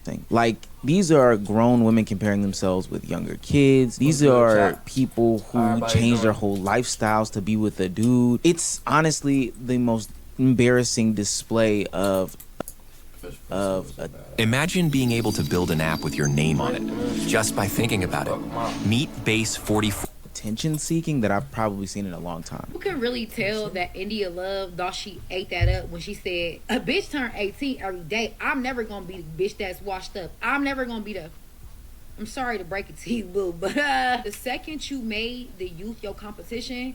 disgusting. Like, these are grown women comparing themselves with younger kids. These are people who change their whole lifestyles to be with a dude. It's honestly the most embarrassing display of Imagine being able to build an app with your name on it just by thinking about it. Meet Base 44. Attention seeking that I've probably seen in a long time. You can really tell that India Love thought she ate that up when she said, a bitch turned 18 every day. I'm never gonna be the bitch that's washed up. I'm never gonna be the, I'm sorry to break it to you, boo, but the second you made the youth your competition,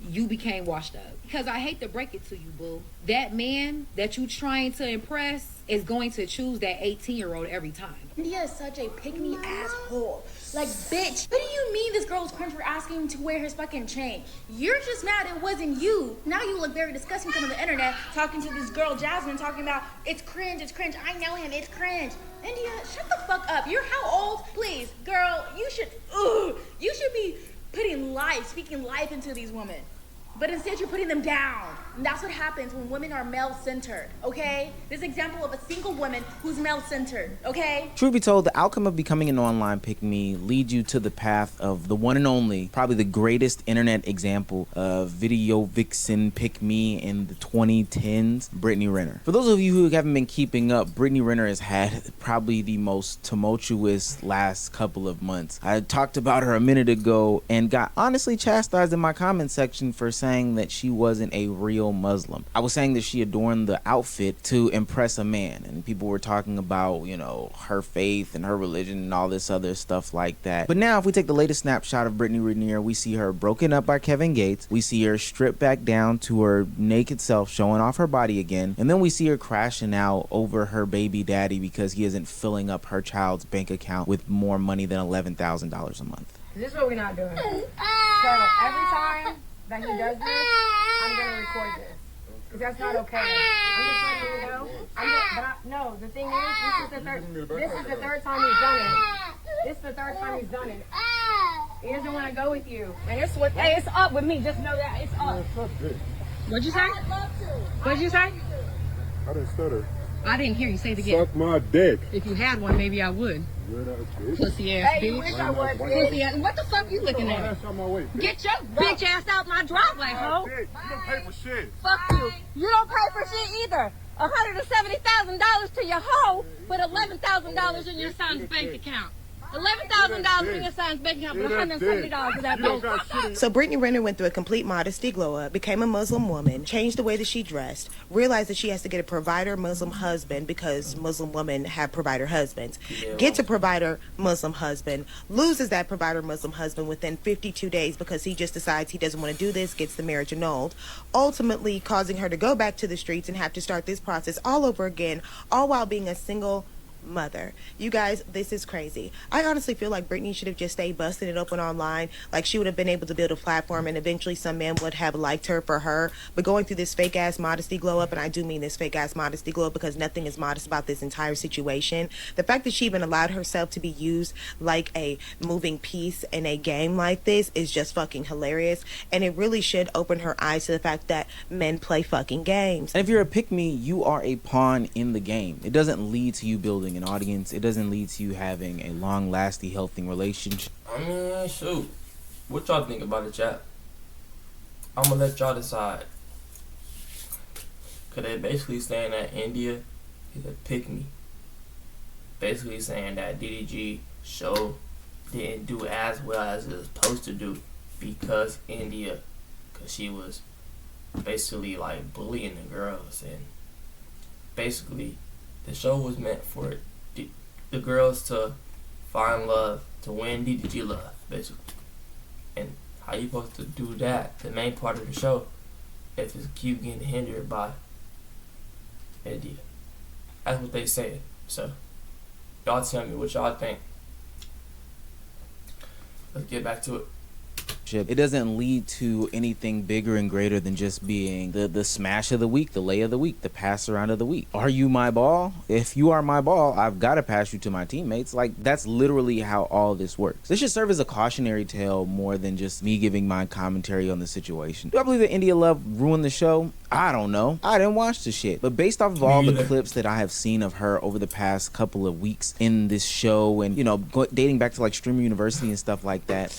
you became washed up. Because I hate to break it to you, boo. That man that you trying to impress is going to choose that 18-year-old every time. India is such a pick-me asshole. Like, bitch, what do you mean this girl's cringe for asking to wear his fucking chain? You're just mad it wasn't you. Now you look very disgusting on the internet talking to this girl, Jasmine, talking about, it's cringe, it's cringe. I know him, it's cringe. India, shut the fuck up. You're how old? Please, girl, you should be speaking life into these women. But instead you're putting them down. And that's what happens when women are male-centered, okay? This example of a single woman who's male-centered, okay? Truth be told, the outcome of becoming an online pick-me leads you to the path of the one and only, probably the greatest internet example of video vixen pick-me in the 2010s, Brittany Renner. For those of you who haven't been keeping up, Brittany Renner has had probably the most tumultuous last couple of months. I talked about her a minute ago and got honestly chastised in my comment section for saying that she wasn't a real Muslim. I was saying that she adorned the outfit to impress a man, and people were talking about, you know, her faith and her religion and all this other stuff like that. But now if we take the latest snapshot of Brittany Renner, we see her broken up by Kevin Gates. We see her stripped back down to her naked self, showing off her body again. And then we see her crashing out over her baby daddy because he isn't filling up her child's bank account with more money than $11,000 a month. This is what we're not doing. So every time that he does this, I'm gonna record this. Because that's not okay. I'm just letting you know. No, the thing is, this is the third time he's done it. This is the third time he's done it. He doesn't want to go with you. And it's up with me. Just know that it's up. What'd you say? What'd you say? I didn't stutter. I didn't hear you say it again. Suck my dick. If you had one, maybe I would. Pussy ass bitch. Wish I would. Pussy ass. What the fuck you looking at? Get your bitch ass out my driveway, ho. You don't pay for shit. Fuck you. You don't pay for shit either. $170,000 to your hoe, but $11,000 in your son's bank account. $11,000 in your son's bank account, but $170 to that bitch. So Brittany Renner went through a complete modesty glow up, became a Muslim woman, changed the way that she dressed, realized that she has to get a provider Muslim husband because Muslim women have provider husbands. Gets a provider Muslim husband, loses that provider Muslim husband within 52 days because he just decides he doesn't want to do this, gets the marriage annulled, ultimately causing her to go back to the streets and have to start this process all over again, all while being a single mother. You guys, this is crazy. I honestly feel like Britney should have just stayed busted and open online. Like, she would have been able to build a platform and eventually some man would have liked her for her. But going through this fake ass modesty glow up, and I do mean this fake ass modesty glow up because nothing is modest about this entire situation. The fact that she even allowed herself to be used like a moving piece in a game like this is just fucking hilarious. And it really should open her eyes to the fact that men play fucking games. And if you're a pick-me, you are a pawn in the game. It doesn't lead to you building an audience. It doesn't lead to you having a long-lasting, healthy relationship. I mean, shoot. What y'all think about it, chat? I'm gonna let y'all decide. Cause they basically saying that India is a pick-me. Basically saying that DDG show didn't do as well as it was supposed to do because India, cause she was basically like bullying the girls, and basically the show was meant for the girls to find love, to win DDG love, basically. And how you supposed to do that, the main part of the show, if it's keep getting hindered by India? That's what they said. So y'all tell me what y'all think. Let's get back to it. It doesn't lead to anything bigger and greater than just being the smash of the week, the lay of the week, the pass around of the week. Are you my ball? If you are my ball, I've got to pass you to my teammates. Like, that's literally how all this works. This should serve as a cautionary tale more than just me giving my commentary on the situation. Do I believe that India Love ruined the show? I don't know. I didn't watch the shit. But based off of all the clips that I have seen of her over the past couple of weeks in this show and, you know, dating back to like Streamer University and stuff like that,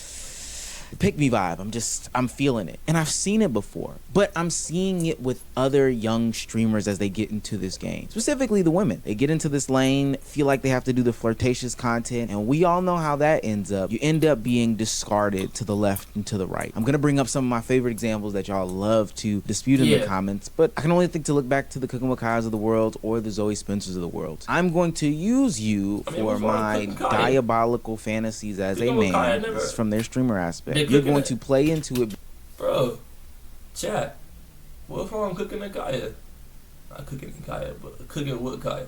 pick me vibe. I'm feeling it. And I've seen it before, but I'm seeing it with other young streamers as they get into this game. Specifically the women. They get into this lane, feel like they have to do the flirtatious content, and we all know how that ends up. You end up being discarded to the left and to the right. I'm gonna bring up some of my favorite examples that y'all love to dispute in the comments, but I can only think to look back to the Cooking with Kai's of the world or the Zoe Spencers of the world. I'm going to use you for my diabolical fantasies as a man. This is from their streamer aspect. You're going to play into it. Bro, chat. What if I'm cooking a Kaya? Not cooking a Kaya, but cooking with Kaya.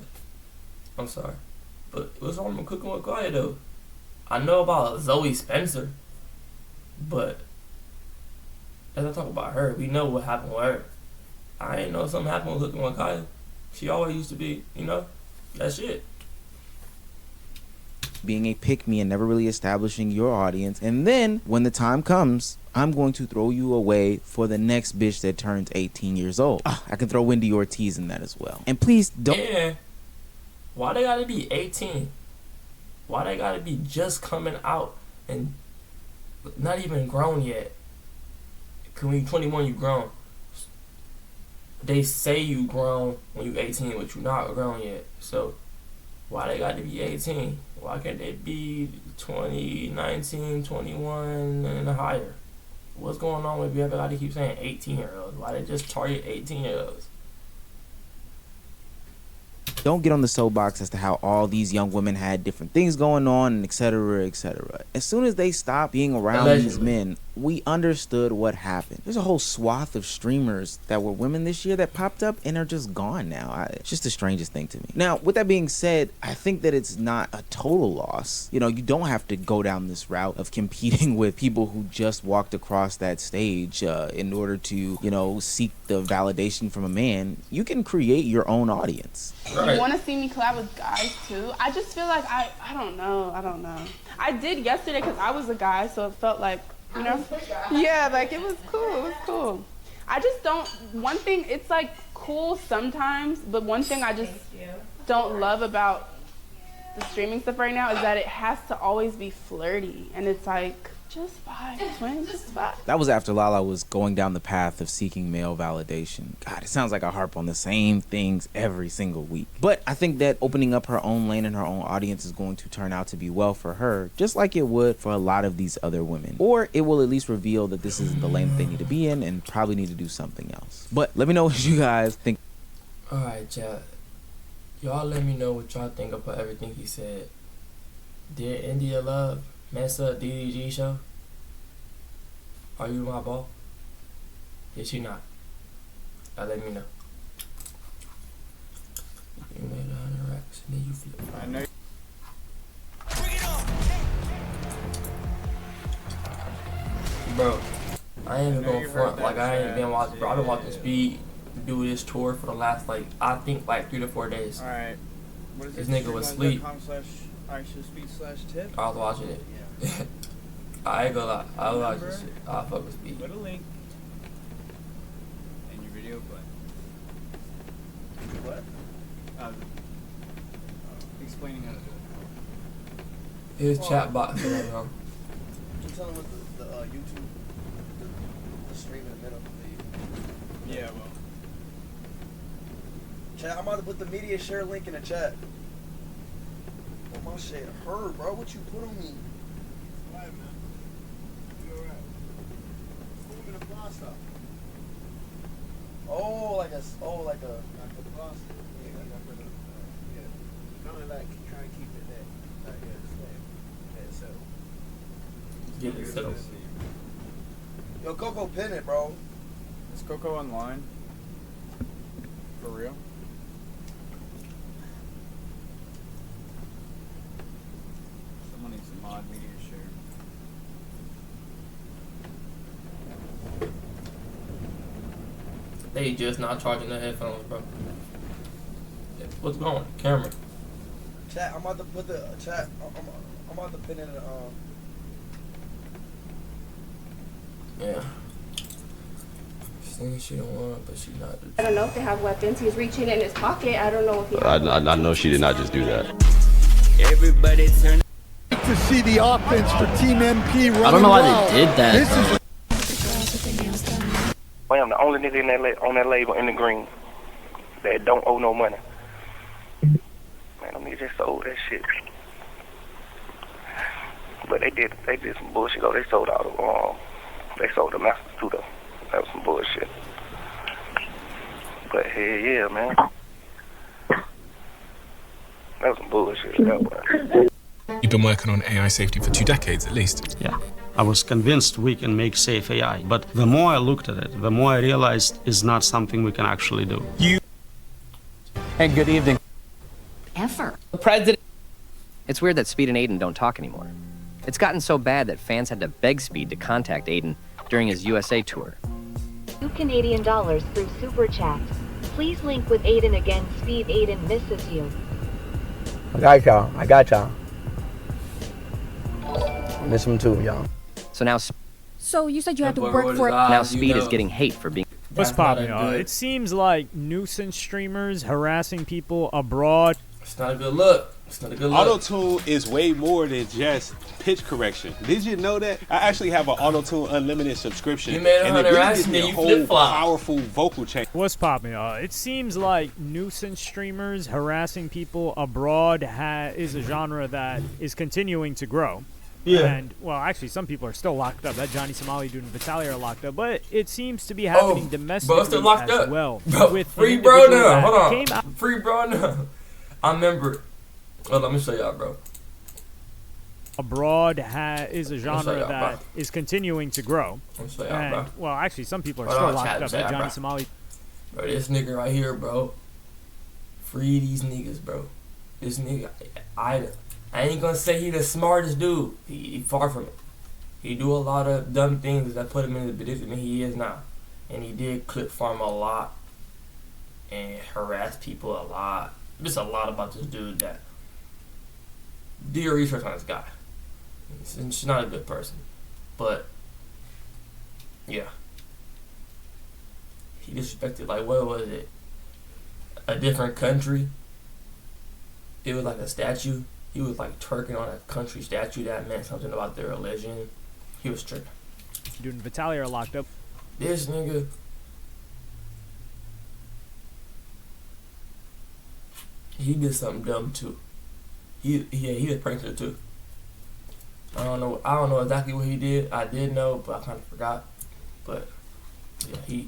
I'm sorry. But what's wrong with cooking with Kaya, though? I know about Zoe Spencer, but let's not talk about her. We know what happened with her. I ain't know something happened with cooking with Kaya. She always used to be, you know, that shit. Being a pick-me and never really establishing your audience, and then when the time comes, I'm going to throw you away for the next bitch that turns 18 years old. I can throw Wendy Ortiz in that as well. And please don't. Yeah. Why they gotta be 18? Why they gotta be just coming out and not even grown yet? When you 21, you grown. They say you grown when you 18, but you not grown yet. So why they gotta be 18? Why can't they be 20, 19, 21 and higher? What's going on with everybody keep saying 18-year-olds? Why they just target 18-year-olds? Don't get on the soapbox as to how all these young women had different things going on and etc. etc. As soon as they stopped being around these men, we understood what happened. There's a whole swath of streamers that were women this year that popped up and are just gone now. It's just the strangest thing to me. Now, with that being said, I think that it's not a total loss. You know, you don't have to go down this route of competing with people who just walked across that stage in order to, you know, seek the validation from a man. You can create your own audience. Right. You want to see me collab with guys too? I just feel like I don't know. I did yesterday because I was a guy, so it felt like, you know, yeah, like it was cool. I just don't, one thing, it's like cool sometimes, but one thing I just don't love about the streaming stuff right now is that it has to always be flirty, and it's like, just vibe, twin, just vibe. That was after Lala was going down the path of seeking male validation. God, it sounds like I harp on the same things every single week. But I think that opening up her own lane and her own audience is going to turn out to be well for her, just like it would for a lot of these other women. Or it will at least reveal that this isn't the lane that they need to be in and probably need to do something else. But let me know what you guys think. Alright, chat. Y'all let me know what y'all think about everything he said. Did India Love mess up DDG show? Are you my ball? Did she not? Let me know. You made 100 racks and then you flip. I know. Bro, I ain't even going front. Like, I ain't been watching. Bro, I've been watching Speed do this tour for the last, like, I think, like 3 to 4 days. Alright. This nigga was asleep. /speed/tip. I was watching it. Yeah. I ain't gonna lie. I watch this shit. I fuck with Speed. Put a link in your video, but what? Explaining how to do it. His chat box for that, bro. Can you tell him what the YouTube, the stream in the middle? Yeah, well. Chat, I'm about to put the media share link in the chat. Oh, my shit hurt, bro. What you put on me? Alright, man. You alright? Moving the floss up. Oh, like a. Like the floss. Yeah, kind of like trying to keep it that. Like, yeah, so. Get it settled. Yo, Coco, pin it, bro. Is Coco online? For real? Someone needs to mod media share. They just not charging the headphones, bro. What's going on? Camera. Chat, I'm about to put the chat. I'm about to pin in the Yeah. Saying she don't want, but she not. I don't know if they have weapons. He's reaching in his pocket. I don't know if he. I know she did not just do that. Everybody turn. To see the offense for Team MP running. I don't know why wild. they did that. This is I am the only nigga in that on that label in the green that don't owe no money. Man, them niggas just sold that shit. But they did some bullshit though. They sold the masters too though. That was some bullshit. But hell yeah, man. That was some bullshit. That was. You've been working on AI safety for 2 decades at least. Yeah. I was convinced we can make safe AI, but the more I looked at it, the more I realized it's not something we can actually do. Hey, good evening. Ever. President. It's weird that Speed and Aiden don't talk anymore. It's gotten so bad that fans had to beg Speed to contact Aiden during his USA tour. $2 Canadian through Super Chat. Please link with Aiden again. Speed, Aiden misses you. I got y'all. Miss him too, y'all. So now, So you said you had to work for it. now Speed is getting hate for being. What's popping? It seems like nuisance streamers harassing people abroad. It's not a good look. It's not a good look. Auto-tune is way more than just pitch correction. Did you know that? I actually have an Auto-Tune Unlimited subscription. You made and it really gives me a you whole flip-flop. powerful vocal change. What's popping? It seems like nuisance streamers harassing people abroad is a genre that is continuing to grow. Yeah. And, well, actually, some people are still locked up. That Johnny Somali dude and Vitaly are locked up. But it seems to be happening domestically Bro, still locked as up. well. Bro, with free an bro individual now. that Hold came out- on. Free bro now. I remember. Oh, let me show y'all, bro. abroad is a genre y'all, that is continuing to grow. Y'all, and, bro. well, actually, some people are Hold still on, locked chat, up. chat, That Johnny bro. Somali. Bro, this nigga right here, bro. Free these niggas, bro. This nigga, I ain't gonna say he the smartest dude. He far from it. He do a lot of dumb things that put him in the predicament he is now. And he did clip farm a lot and harass people a lot. Just a lot about this dude that do your research on this guy. She's not a good person. But yeah. He disrespected, like, what was it? A different country. It was like a statue. He was like twerking on a country statue that meant something about their religion. He was tripping. Dude and Vitaly are locked up. This nigga. He did something dumb too. He was a prankster too. I don't know exactly what he did. I did know, but I kind of forgot. But yeah,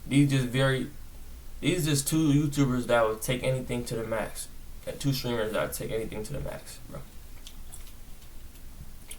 these just two YouTubers that would take anything to the max. And 2 streamers that would take anything to the max, bro.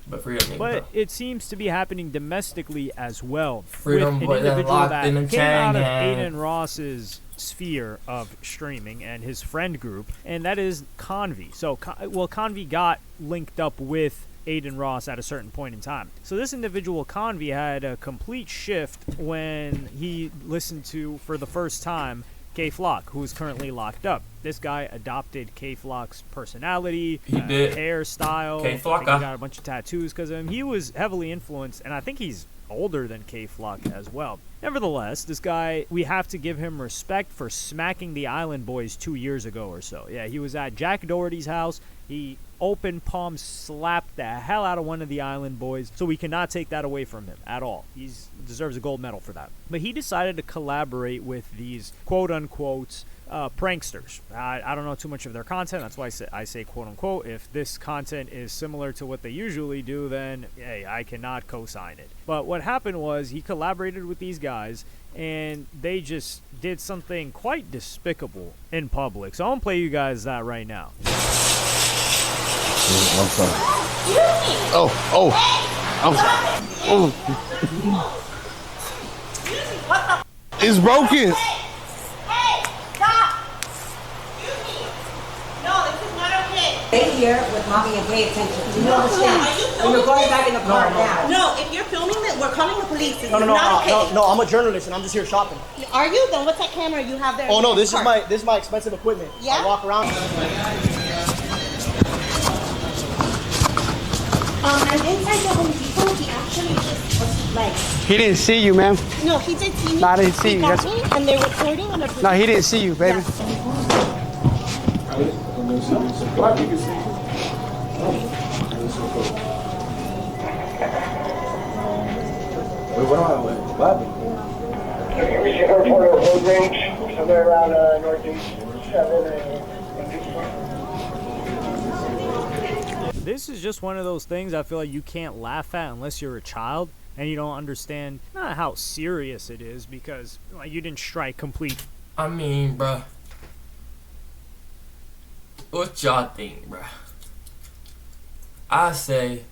But freedom, nigga, But bro. it seems to be happening domestically as well. Freedom with boy, an that individual locked that in the came chain out of gang. Aiden Ross's sphere of streaming and his friend group, and that is Convy. So, Convy got linked up with Aiden Ross at a certain point in time. So this individual Convy had a complete shift when he listened to, for the first time, K-Flock, who is currently locked up. This guy adopted K-Flock's personality, hairstyle. K-Flock, I think he got a bunch of tattoos because of him. He was heavily influenced, and I think he's older than K-Flock as well. Nevertheless, this guy, we have to give him respect for smacking the Island Boys 2 years ago or so. Yeah, he was at Jack Doherty's house. He open palm slapped the hell out of one of the Island Boys, so we cannot take that away from him at all. He deserves a gold medal for that. But he decided to collaborate with these quote-unquote pranksters. I don't know too much of their content. That's why I say quote-unquote. If this content is similar to what they usually do, then, hey, I cannot co-sign it. But what happened was he collaborated with these guys, and they just did something quite despicable in public. So I'm going to play you guys that right now. I'm sorry. It's broken. Hey, stop! No, this is not okay. Stay here with mommy and pay attention. Do you understand? And you're going back in the car now. No, if you're filming it, we're calling the police. It's No, not okay. no, I'm a journalist and I'm just here shopping. Are you? Then what's that camera you have there? Oh in no, your this car? is my expensive equipment. Yeah? I walk around. I'm inside the Home Depot. He actually just was like, He didn't see you, ma'am. no, he did see me. No, I didn't see he you. got That's- me, and they're recording. And No, he didn't see you, baby. We should report a road range somewhere around northeast 7 and This is just one of those things I feel like you can't laugh at unless you're a child and you don't understand not how serious it is because like, you didn't strike complete. I mean, bruh. What y'all think, bruh? I say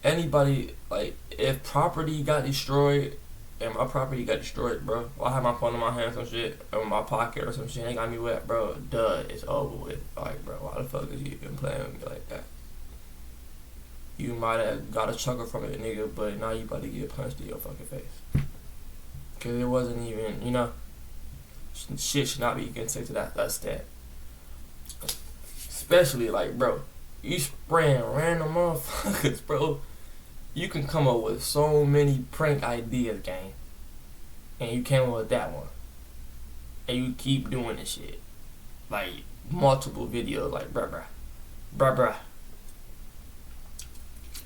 anybody, like, if property got destroyed and my property got destroyed, bro, I have my phone in my hand, some shit, or in my pocket or some shit, they got me wet, bro, duh, it's over with. Like, bro, why the fuck is you even playing with me like that? You might have got a chuckle from it, nigga, but now you about to get punched in your fucking face. Cause it wasn't even, you know, shit should not be considered to that extent. Especially, like, bro, you spraying random motherfuckers, bro. You can come up with so many prank ideas, gang. And you came up with that one. And you keep doing this shit. Like, multiple videos, like, bruh.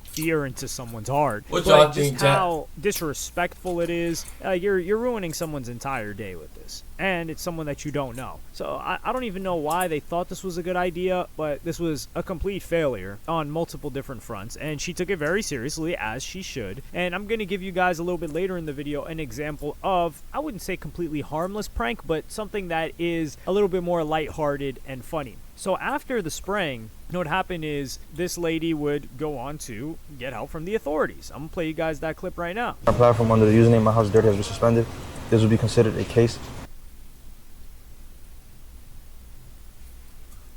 Fear into someone's heart. What But y'all just think, Jack? how disrespectful it is. You're ruining someone's entire day with this, and it's someone that you don't know. So I don't even know why they thought this was a good idea, but this was a complete failure on multiple different fronts, and she took it very seriously, as she should. And I'm gonna give you guys a little bit later in the video an example of, I wouldn't say completely harmless prank, but something that is a little bit more lighthearted and funny. So after the spraying, what happened is this lady would go on to get help from the authorities. I'm gonna play you guys that clip right now. Our platform under the username My House is Dirty has been suspended. This will be considered a case.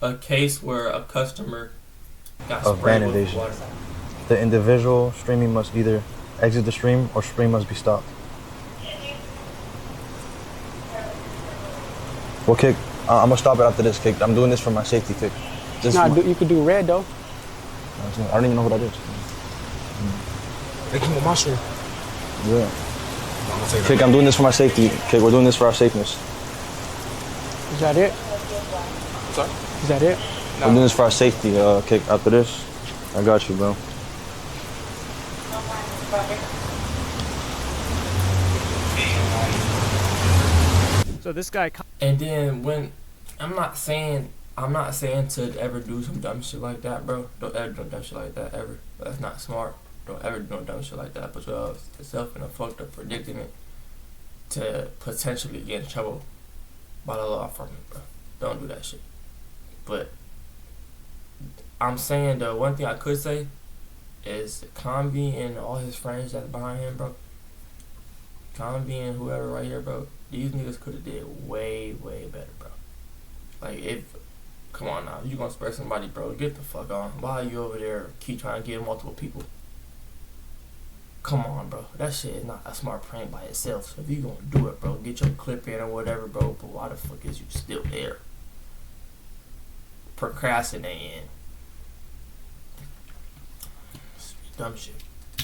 A case where a customer got Of sprayed ban with invasion. water. The individual streaming must either exit the stream or stream must be stopped. Well, Kick, I'm gonna stop it after this, Kick. I'm doing this for my safety, Kick. You could do red though. I don't even know what that is. They came with my shirt. Yeah. Kick, I'm doing this for my safety. Kick, we're doing this for our safeness. Is that it? Sorry? Is that it? We're doing this for our safety, Kick. After this, I got you, bro. So this guy. And then when I'm not saying to ever do some dumb shit like that, bro. Don't ever do dumb shit like that ever. That's not smart. Don't ever do no dumb shit like that. Put yourself in a fucked up predicament to potentially get in trouble by the law from it, bro. Don't do that shit. But I'm saying the one thing I could say is Convy and all his friends that's behind him, bro. Convy and whoever right here, bro. These niggas could have did way, way better, bro. Like, come on now, you gonna spare somebody, bro, get the fuck on. Why are you over there keep trying to get multiple people? Come on, bro. That shit is not a smart prank by itself. So if you gonna do it, bro, get your clip in or whatever, bro. But why the fuck is you still there? Procrastinating. Dumb shit.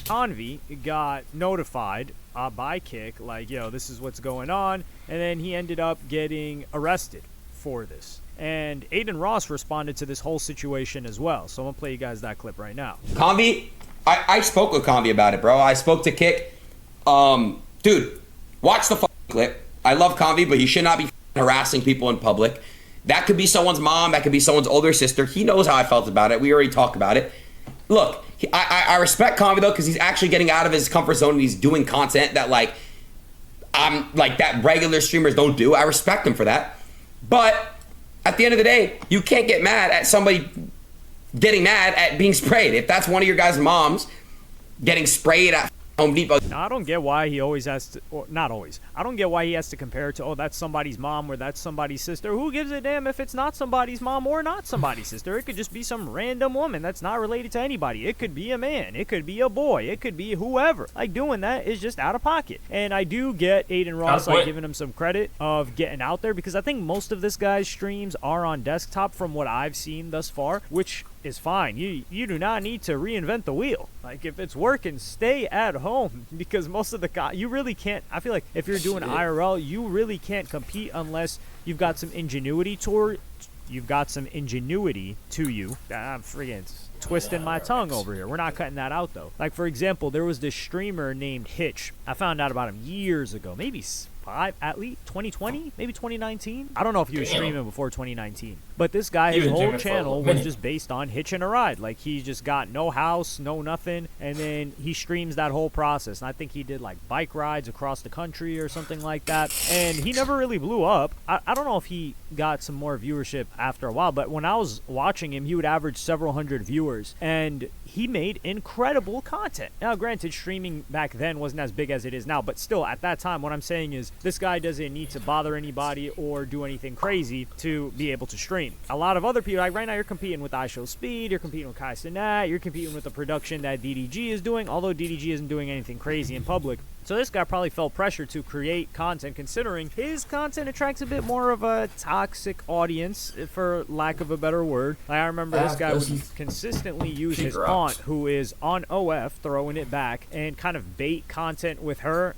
Convy got notified by Kick, like, yo, this is what's going on, and then he ended up getting arrested for this. And Aiden Ross responded to this whole situation as well, so I'm gonna play you guys that clip right now. Convy, I spoke with Convy about it, bro. I spoke to Kick. Dude, watch the clip. I love Convy, but he should not be harassing people in public. That could be someone's mom, that could be someone's older sister. He knows how I felt about it. We already talked about it. Look, I respect Convy though, because he's actually getting out of his comfort zone and he's doing content that that regular streamers don't do. I respect him for that. But at the end of the day, you can't get mad at somebody getting mad at being sprayed. If that's one of your guys' moms getting sprayed at Home Depot. Now, I don't get why he always has to, or not always. I don't get why he has to compare it to, oh, that's somebody's mom or that's somebody's sister. Who gives a damn if it's not somebody's mom or not somebody's sister? It could just be some random woman that's not related to anybody. It could be a man. It could be a boy. It could be whoever. Like, doing that is just out of pocket. And I do get Aiden Ross, like, giving him some credit of getting out there, because I think most of this guy's streams are on desktop from what I've seen thus far, which is fine. You do not need to reinvent the wheel. Like, if it's working, stay at home, because most of the guys, you really can't. I feel like if you're doing IRL, you really can't compete unless you've got some ingenuity to you. I'm freaking twisting my tongue over here. We're not cutting that out though. Like, for example, there was this streamer named Hitch. I found out about him years ago, maybe at least 2020, maybe 2019. I don't know if he was streaming before 2019, but this guy, his whole channel was just based on hitching a ride. Like, he just got no house, no nothing, and then he streams that whole process. And I think he did like bike rides across the country or something like that, and he never really blew up. I don't know if he got some more viewership after a while, but when I was watching him, he would average several hundred viewers, and he made incredible content. Now, granted, streaming back then wasn't as big as it is now, but still, at that time, what I'm saying is this guy doesn't need to bother anybody or do anything crazy to be able to stream. A lot of other people, like right now, you're competing with iShowSpeed, you're competing with Kai Cenat, you're competing with the production that DDG is doing, although DDG isn't doing anything crazy in public. So this guy probably felt pressure to create content, considering his content attracts a bit more of a toxic audience, for lack of a better word. Like, I remember this guy would consistently use his aunt, who is on OF, throwing it back, and kind of bait content with her.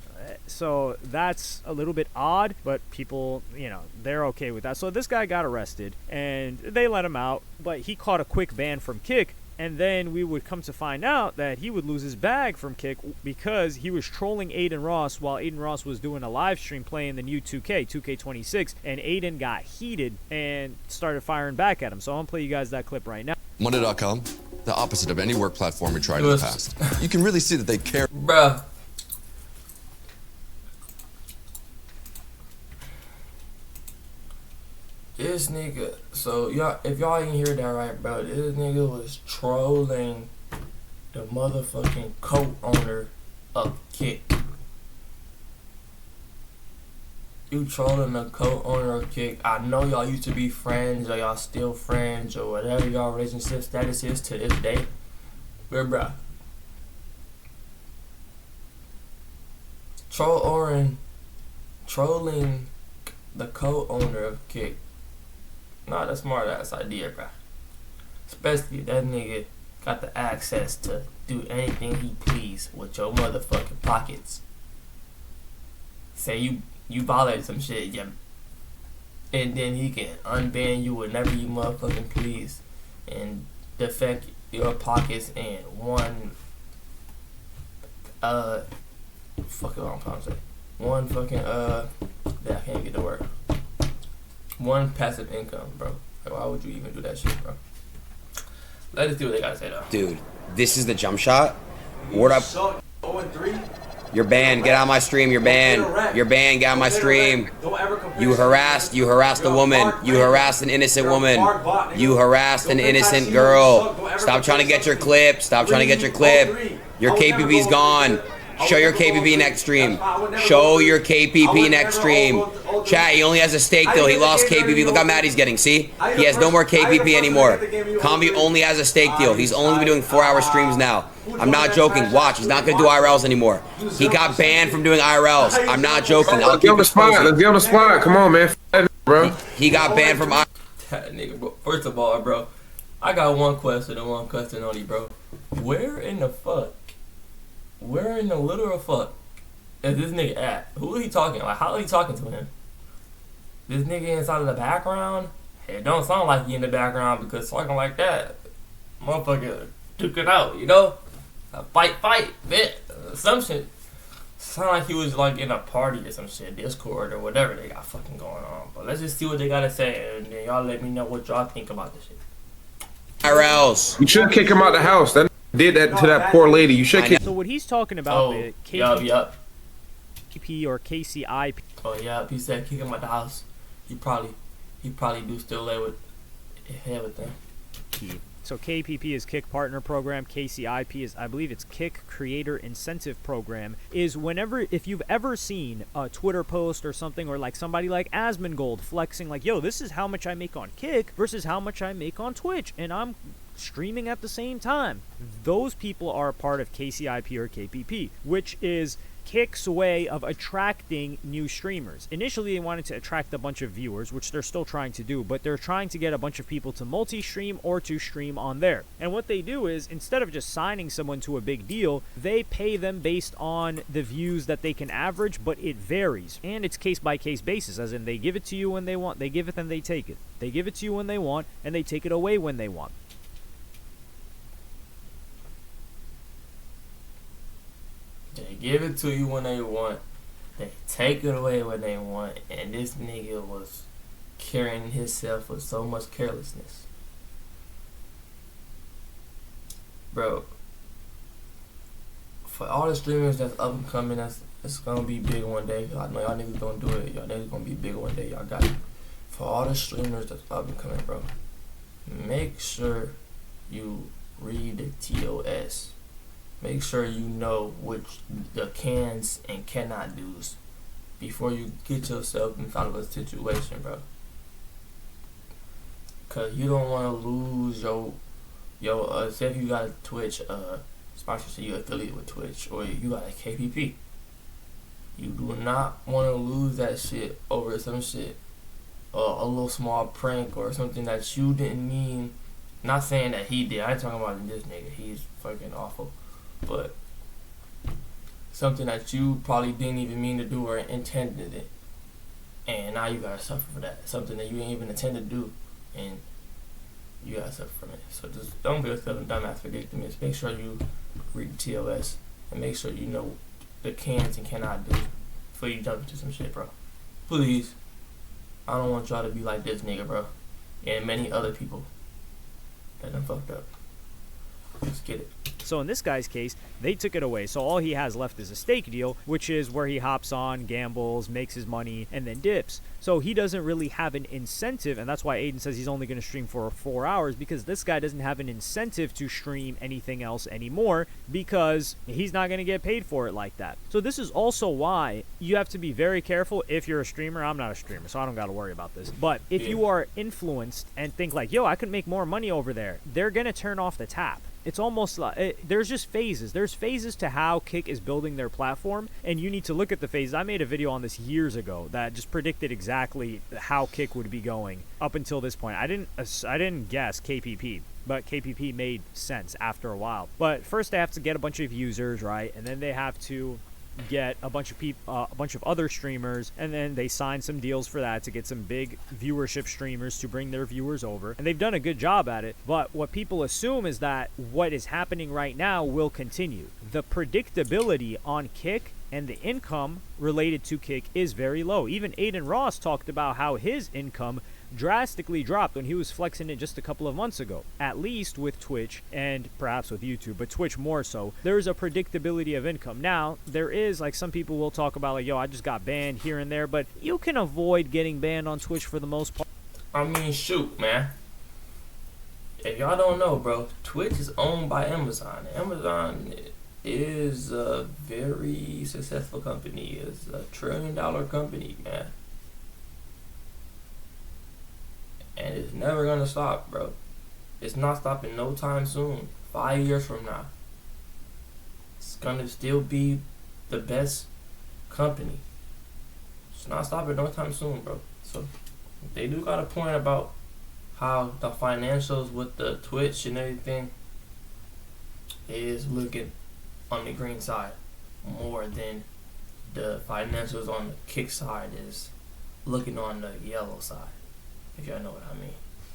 So that's a little bit odd, but people, you know, they're okay with that. So this guy got arrested, and they let him out, but he caught a quick ban from Kick. And then we would come to find out that he would lose his bag from Kick because he was trolling Aiden Ross while Aiden Ross was doing a live stream playing the new 2K26, and Aiden got heated and started firing back at him. So I'm going to play you guys that clip right now. Monday.com, the opposite of any work platform we tried in the past. You can really see that they care. Bruh. This nigga, so y'all, if y'all ain't hear that right, bro, this nigga was trolling the motherfucking co-owner of Kick. You trolling the co-owner of Kick. I know y'all used to be friends, or y'all still friends, or whatever y'all relationship status is to this day. But bruh, trolling the co-owner of Kick. Not a smart ass idea, bro. Especially if that nigga got the access to do anything he please with your motherfucking pockets. Say you violate some shit, yeah, and then he can unban you whenever you motherfucking please and defect your pockets in one fucking what I'm trying to say. One fucking I can't get the word. One passive income, bro. Like, why would you even do that shit, bro? Let us see what they gotta say, though. Dude, this is the jump shot. What up? 0-3. You're banned. Get out of my stream. You're banned. You're banned. Get out of my stream. You harassed a woman. You harassed an innocent woman. You harassed an innocent girl. Stop trying to get your clip. Stop trying to get your clip. Your KPB's gone. Show your KPP next stream. Show your KPP next stream. Chat, he only has a stake deal. He lost KPP. Look how mad he's getting. See? He has no more KPP anymore. Combi only has a stake deal. He's only been doing 4-hour streams now. I'm not joking. Watch, he's not going to do IRLs anymore. He got banned from doing IRLs. I'm not joking. Let's give him a spot. Let's give him a spot. Come on, man. Bro. He got banned from IRLs. That nigga, bro. First of all, bro, I got one question and one question only, bro. Where in the literal fuck is this nigga at? Who is he talking? Like, how are he talking to him? This nigga inside of the background? It don't sound like he in the background, because talking like that, motherfucker took it out, you know? A fight, bit, some shit. Sound like he was like in a party or some shit, Discord or whatever they got fucking going on. But let's just see what they gotta say, and then y'all let me know what y'all think about this shit. IRLs. You should kick him out the house. That did that to that poor lady. You should kick. So what he's talking about, the KP or KCI. Oh yeah, he said kick him out the house. He probably do still lay with everything. So KPP is Kick Partner Program. KCIP is, I believe it's Kick Creator Incentive Program. Is whenever, if you've ever seen a Twitter post or something, or like somebody like Asmongold flexing like, yo, this is how much I make on Kick versus how much I make on Twitch, and I'm streaming at the same time. Those people are a part of KCIP or KPP, which is Kick's way of attracting new streamers. Initially, they wanted to attract a bunch of viewers, which they're still trying to do, but they're trying to get a bunch of people to multi-stream or to stream on there. And what they do is, instead of just signing someone to a big deal, they pay them based on the views that they can average, but it varies. And it's case-by-case basis, as in they give it to you when they want, they give it and they take it. They give it to you when they want, and they take it away when they want. They give it to you when they want, they take it away when they want, and this nigga was carrying himself with so much carelessness. Bro, for all the streamers that's up and coming, it's gonna be big one day. I know y'all niggas gonna do it. Y'all niggas gonna be big one day. Y'all got it. For all the streamers that's up and coming, bro, make sure you read the TOS. Make sure you know which the cans and cannot do's before you get yourself in out of a situation, bro. Cause you don't want to lose say if you got a Twitch sponsorship, you affiliate with Twitch, or you got a KPP. You do not want to lose that shit over some shit, a little small prank or something that you didn't mean. Not saying that he did. I ain't talking about this nigga. He's fucking awful. But something that you probably didn't even mean to do or intended it, and now you gotta suffer for that. Something that you ain't even intend to do, and you gotta suffer from it. So just don't be yourself in dumbass predicaments. Make sure you read the TOS and make sure you know the cans and cannot do before you jump into some shit, bro. Please, I don't want y'all to be like this nigga, bro, and many other people that done fucked up. Let's get it. So in this guy's case, they took it away. So all he has left is a stake deal, which is where he hops on, gambles, makes his money, and then dips. So he doesn't really have an incentive, and that's why Aiden says he's only going to stream for 4 hours, because this guy doesn't have an incentive to stream anything else anymore, because he's not going to get paid for it like that. So this is also why you have to be very careful if you're a streamer. I'm not a streamer, so I don't got to worry about this. But if you are influenced and think like, yo, I could make more money over there, they're going to turn off the tap. It's almost like there's just phases. There's phases to how Kick is building their platform, and you need to look at the phases. I made a video on this years ago that just predicted exactly how Kick would be going up until this point. I didn't guess KPP, but KPP made sense after a while. But first they have to get a bunch of users, right? And then they have to get a bunch of people, a bunch of other streamers, and then they sign some deals for that to get some big viewership streamers to bring their viewers over, and they've done a good job at it. But what people assume is that what is happening right now will continue. The predictability on Kick and the income related to Kick is very low. Even Aiden Ross talked about how his income drastically dropped when he was flexing it just a couple of months ago, at least with Twitch and perhaps with YouTube, but Twitch more so. There's a predictability of income. Now, there is, like, some people will talk about, like, yo, I just got banned here and there, but you can avoid getting banned on Twitch for the most part. I mean, shoot, man. If y'all don't know, bro, Twitch is owned by Amazon. Amazon is a very successful company. It's a $1 trillion company, man. And it's never gonna stop, bro. It's not stopping no time soon. 5 years from now, it's gonna still be the best company. It's not stopping no time soon, bro. So they do got a point about how the financials with the Twitch and everything is looking on the green side more than the financials on the Kick side is looking on the yellow side. If y'all know what I mean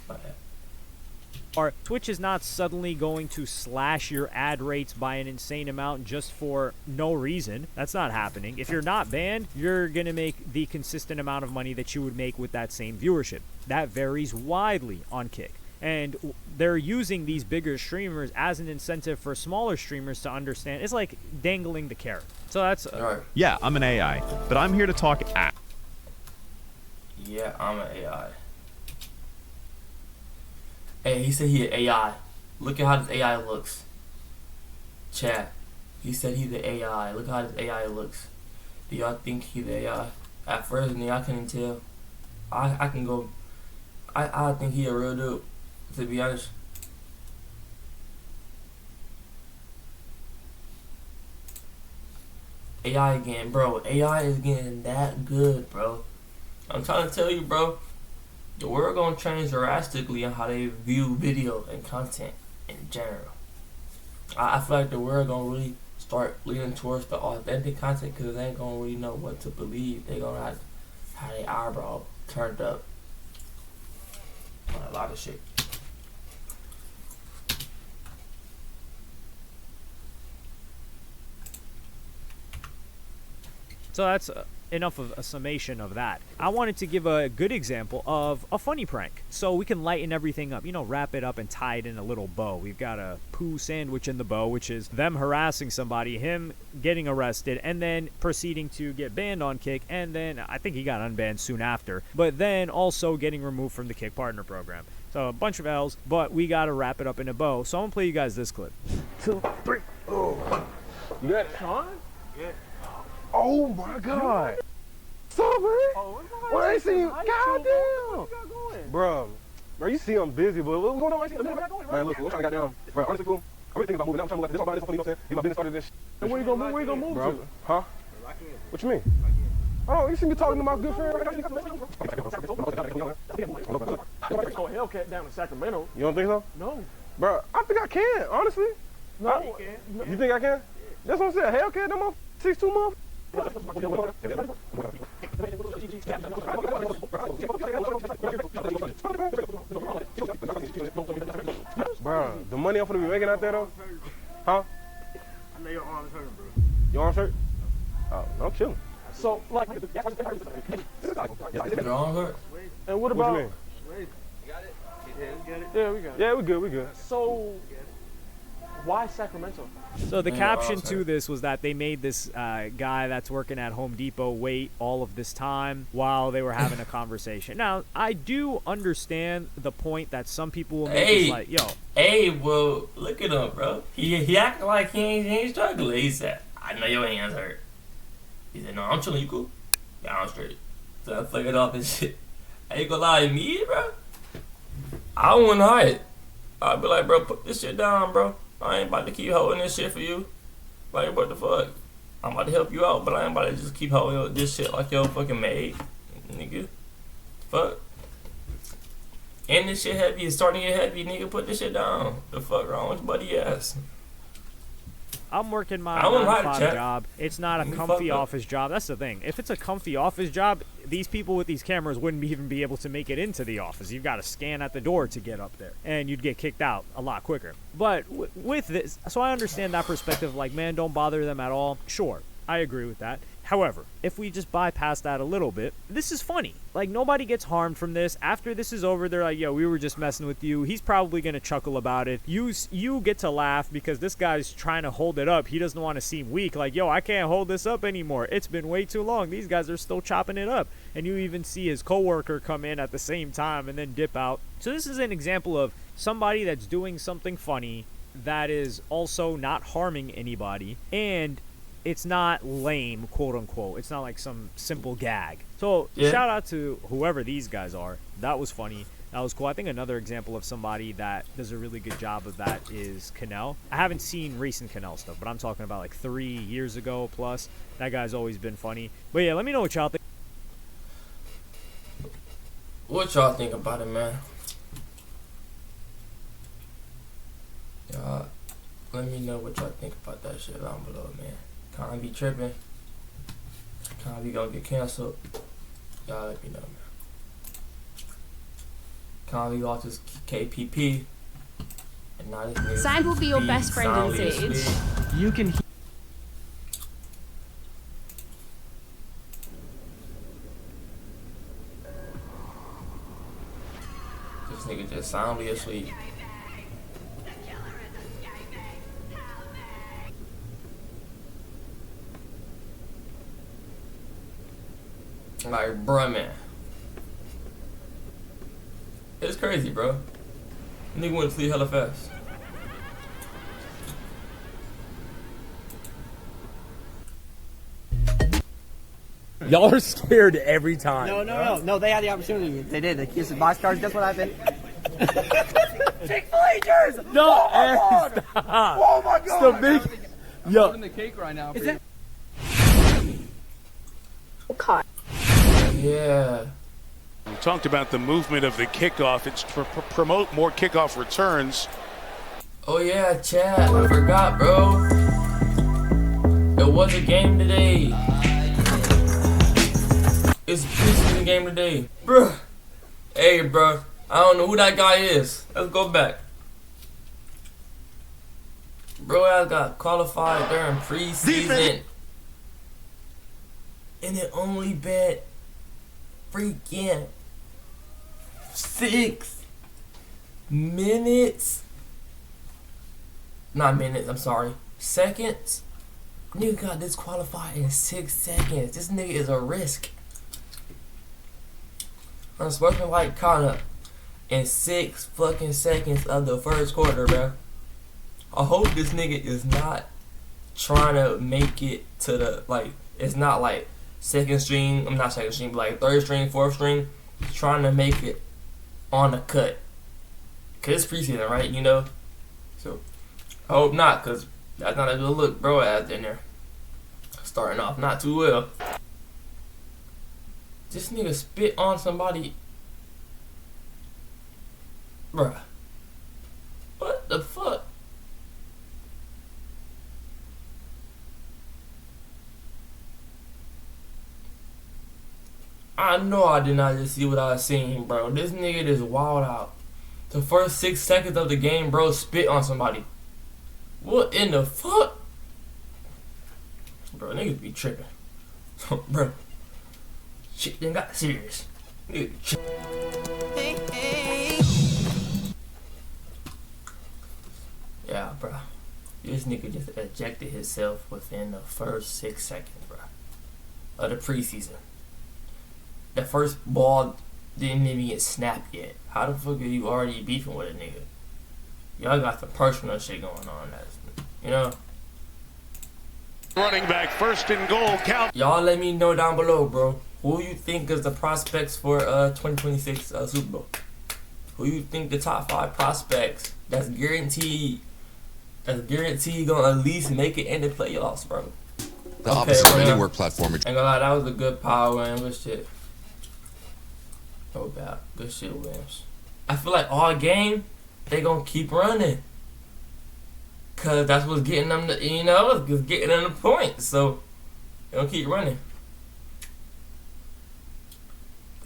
by that. Twitch is not suddenly going to slash your ad rates by an insane amount just for no reason. That's not happening. If you're not banned, you're going to make the consistent amount of money that you would make with that same viewership. That varies widely on Kick. And they're using these bigger streamers as an incentive for smaller streamers to understand. It's like dangling the carrot. So that's... Yeah, I'm an AI, but I'm here to talk app. Yeah, I'm an AI. Hey, he said he an AI. Look at how this AI looks. Chat. He said he's the AI. Look how this AI looks. Do y'all think he's the AI? At first, y'all couldn't tell. I can go. I think he a real dude. To be honest. AI again, bro. AI is getting that good, bro. I'm trying to tell you, bro. The world gonna change drastically on how they view video and content in general. I feel like the world gonna really start leaning towards the authentic content because they ain't gonna really know what to believe. They gonna have their eyebrow turned up on a lot of shit. So that's enough of a summation of that. I wanted to give a good example of a funny prank, so we can lighten everything up, you know, wrap it up and tie it in a little bow. We've got a poo sandwich in the bow, which is them harassing somebody, him getting arrested, and then proceeding to get banned on Kick, and then I think he got unbanned soon after, but then also getting removed from the Kick partner program. So a bunch of L's, but we gotta wrap it up in a bow. So I'm gonna play you guys this clip. 2, 3. Oh. You got it, Sean? Yeah. Oh my God. What's up, man? Well, I ain't seen you. Goddamn. Bro, you see I'm busy, but what's going on? Man, look, what I got down? Bro, honestly, cool. I'm really thinking about moving. I'm trying to move. This all about this, you know what I'm saying? Get my business started this shit. And where you gonna move? Where you gonna move to? Huh? What you mean? Oh, you see me talking to my good friend right now? Hellcat down in Sacramento. You don't think so? No. Bro, I think I can, honestly. No. You think I can? That's what I'm saying. Hellcat, them motherfuckers, 6'2" motherfuckers. Bro, the money I'm gonna be making out there though? Huh? I know your arm's hurting, bro. Your arm's hurt? Oh, I'm chilling. So, like, your arm hurt? And what about? What you mean? You got it? Yeah, we got it. Yeah, we good, we good. So, why Sacramento? So the caption to this was that they made this guy that's working at Home Depot wait all of this time while they were having a conversation. Now, I do understand the point that some people will make is like, yo. Hey, well, look at him, bro. He acting like he ain't struggling. He said, I know your hands hurt. He said, no, I'm chilling, you cool? Yeah, I'm straight. So I flick it off and shit. I ain't gonna lie, me, bro. I wouldn't hide. I'd be like, bro, put this shit down, bro. I ain't about to keep holding this shit for you. Like, what the fuck? I'm about to help you out, but I ain't about to just keep holding this shit like your fucking maid. Nigga. Fuck. And this shit heavy. It's starting to get heavy, nigga. Put this shit down. The fuck wrong with your buddy ass? I'm working my 9-to-5 job. It's not a comfy office job. That's the thing. If it's a comfy office job, these people with these cameras wouldn't even be able to make it into the office. You've got to scan at the door to get up there, and you'd get kicked out a lot quicker. But with this, so I understand that perspective, like, man, don't bother them at all. Sure, I agree with that. However, if we just bypass that a little bit, this is funny. Like, nobody gets harmed from this. After this is over, they're like, yo, we were just messing with you. He's probably going to chuckle about it. You get to laugh because this guy's trying to hold it up. He doesn't want to seem weak. Like, yo, I can't hold this up anymore. It's been way too long. These guys are still chopping it up. And you even see his coworker come in at the same time and then dip out. So this is an example of somebody that's doing something funny that is also not harming anybody, and it's not lame, quote unquote. It's not like some simple gag. So shout out to whoever these guys are. That was funny. That was cool. I think another example of somebody that does a really good job of that is Canel. I haven't seen recent Canel stuff, but I'm talking about like 3 years ago plus. That guy's always been funny. But yeah, let me know what y'all think. What y'all think about it, man? Y'all, let me know what y'all think about that shit down below, man. Can't be tripping. Can't be gonna get canceled. Y'all let me know, man. Can't be off this KPP. And not this Sand will be your best friend in Sage. You can. This nigga just soundly asleep. Like, bruh, man. It's crazy, bro. Nigga went to sleep hella fast. Y'all are scared every time. No. They had the opportunity. They did. They kissed the boxcars. Guess what happened? Chick-fil-A jersey! No! Stop! Oh my God! Stop big. Yo. I'm the cake right now. Is it? Yeah. We talked about the movement of the kickoff. It's to promote more kickoff returns. Oh yeah, Chad. I forgot, bro. It was a game today. It's a preseason game today. Bruh. Hey, bro. I don't know who that guy is. Let's go back. Bro, I got qualified during preseason. And it only been freaking 6 minutes. Not minutes, I'm sorry. Seconds. Nigga got disqualified in 6 seconds. This nigga is a risk. Unsportsmanlike conduct in 6 fucking seconds of the first quarter, bro. I hope this nigga is not trying to make it to the, like, it's not like second string, I'm not second string, but like third string, fourth string. He's trying to make it on the cut. Cause it's preseason, right? You know? So, I hope not, cause that's not a good look, bro, out in there. Starting off not too well. This nigga spit on somebody. Bruh. What the fuck? I know I did not just see what I was seeing, bro. This nigga just wild out. The first 6 seconds of the game, bro, spit on somebody. What in the fuck? Bro, niggas be tripping. Bro. Shit then got serious. Niggas be tripping. Yeah, bro. This nigga just ejected himself within the first 6 seconds, bro. Of the preseason. The first ball didn't even get snapped yet. How the fuck are you already beefing with a nigga? Y'all got the personal shit going on. That's, you know? Running back, first and goal, count. Y'all let me know down below, bro. Who you think is the prospects for 2026 Super Bowl? Who you think the top 5 prospects that's guaranteed gonna at least make it in the playoffs, bro? The opposite of any work platform. Ain't gonna lie, that was a good power and good shit. No bad. Good shit, Williams. I feel like all game, they gonna keep running. Cause that's what's getting them the, you know, it's getting them the points. So, they gonna keep running.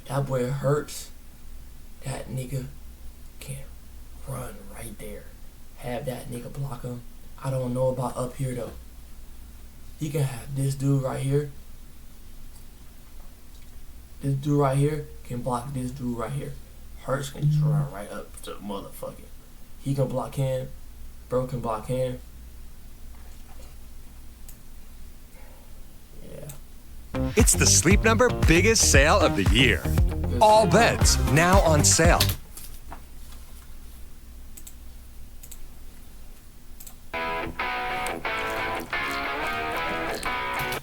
That boy hurts. That nigga can run right there. Have that nigga block him. I don't know about up here though. He can have this dude right here. This dude right here can block this dude right here. Hurts can just run right up to motherfucking. He can block him. Bro can block him. Yeah. It's the Sleep Number biggest sale of the year. All beds now on sale.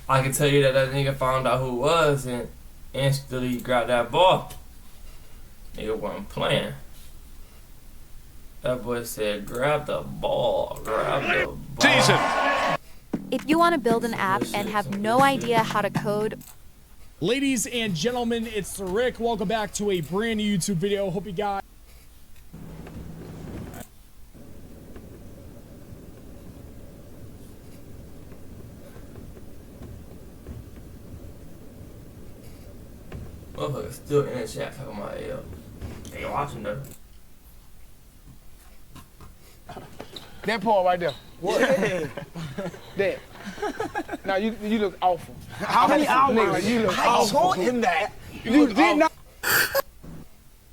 I can tell you that nigga found out who it was and instantly grabbed that ball. Nigga wasn't playing. That boy said, grab the ball, grab the ball. If you want to build an app and have no idea how to code, ladies and gentlemen, it's Rick. Welcome back to a brand new YouTube video. Hope you guys. Motherfucker still in the chat talking about they watching though. That part right there. What? Yeah. That. Now you look awful. How many hours? Nigga, you look I awful. told him that. You did not.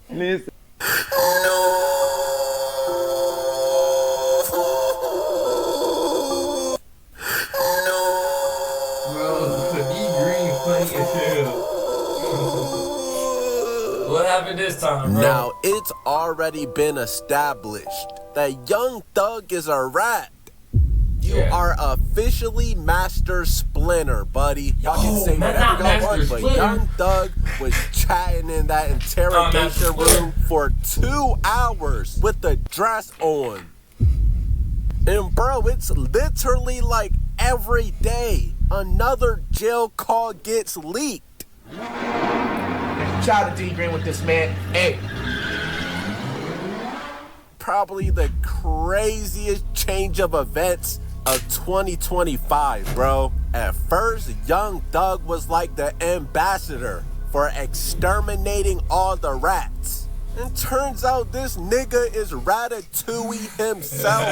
Listen. What happened this time, bro? Now it's already been established that Young Thug is a rat. You are officially Master Splinter, buddy. Y'all can say whatever y'all want, but Young Thug was chatting in that interrogation room for 2 hours with the dress on. And bro, it's literally like every day another jail call gets leaked. Child of D Green with this man. Hey. Probably the craziest change of events of 2025, bro. At first, Young Thug was like the ambassador for exterminating all the rats. And turns out this nigga is Ratatouille himself.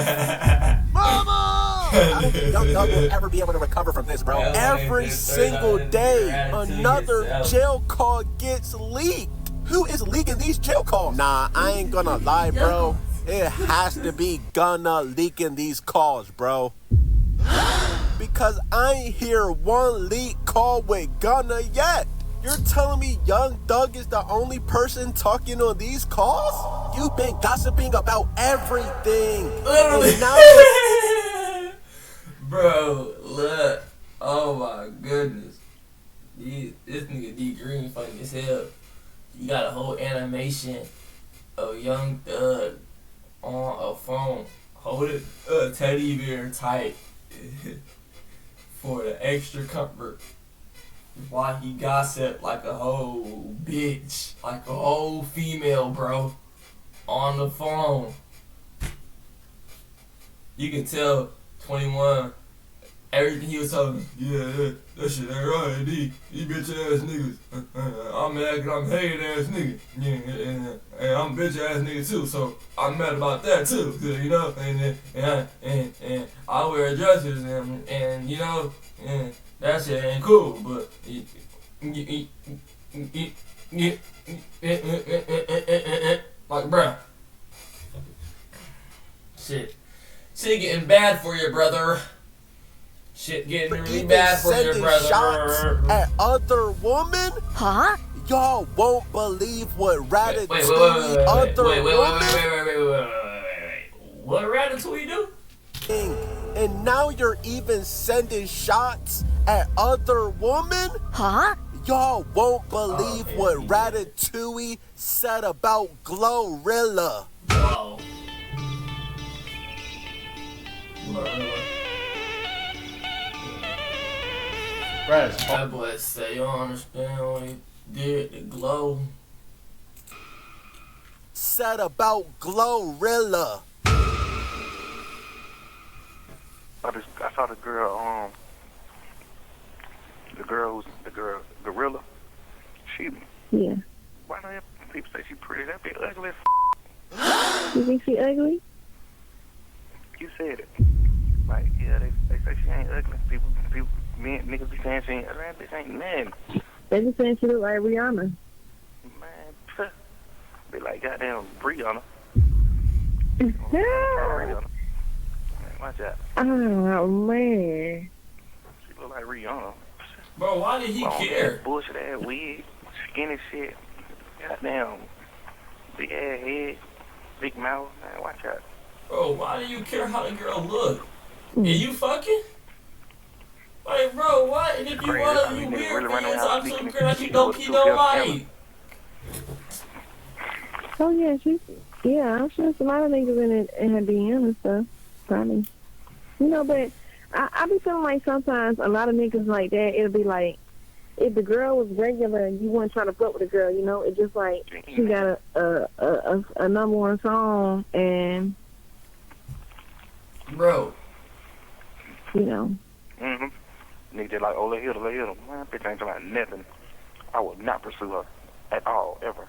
Mama! I don't think Young Thug will ever be able to recover from this, bro. Every single day, another jail call gets leaked. Who is leaking these jail calls? Nah, I ain't gonna lie, bro. It has to be Gunna leaking these calls, bro. Because I ain't hear one leak call with Gunna yet. You're telling me Young Thug is the only person talking on these calls? You've been gossiping about everything. Literally. And now Bro, look. Oh my goodness. This nigga D Green funny as hell. You got a whole animation of Young Thug on a phone holding a teddy bear tight for the extra comfort while he gossip like a whole bitch, like a whole female, bro, on the phone. You can tell 21 everything he was telling me. Yeah, that shit ain't right, D. You bitch ass niggas. I'm mad 'cause I'm hating ass nigga. Yeah, and I'm bitch ass nigga too, so I'm mad about that too, you know. And I wear dresses and you know, and that shit ain't cool. But like, bruh, shit getting bad for you, brother. Shit getting really bad for your brother. Shots at other women? Huh? Y'all won't believe what Ratatouille other women. What Ratatouille do? And now you're even sending shots at other women? Huh? Y'all won't believe what Ratatouille said about Glorilla. Wow. That boy say you don't understand what he did to Glow. Said about Glorilla. I saw the girl, Gorilla. She. Yeah. Why don't people say she pretty? That be ugly. You think she ugly? You said it. Like, yeah, they say she ain't ugly. People, niggas be saying she ain't ugly. That bitch ain't nothing. They be saying she look like Rihanna. Man, be like goddamn Brianna. Man, watch out. oh, man. She look like Rihanna. Bro, why did he care? Bullshit ass wig, skinny shit. Goddamn big ass head, big mouth. Man, watch out. Bro, why do you care how the girl look? Are you fucking? Like, bro, what? And if you want, you weird things on some girl that you don't like. Oh, yeah, I'm sure there's a lot of niggas in her DM and stuff. Probably. You know, but I be feeling like sometimes a lot of niggas like that, it'll be like, if the girl was regular and you weren't trying to fuck with the girl, you know, it's just like she got a number one song and... Bro. You know. Nigga just like, oh, let hit her. Man, bitch ain't talking about nothing. I will not pursue her at all, ever.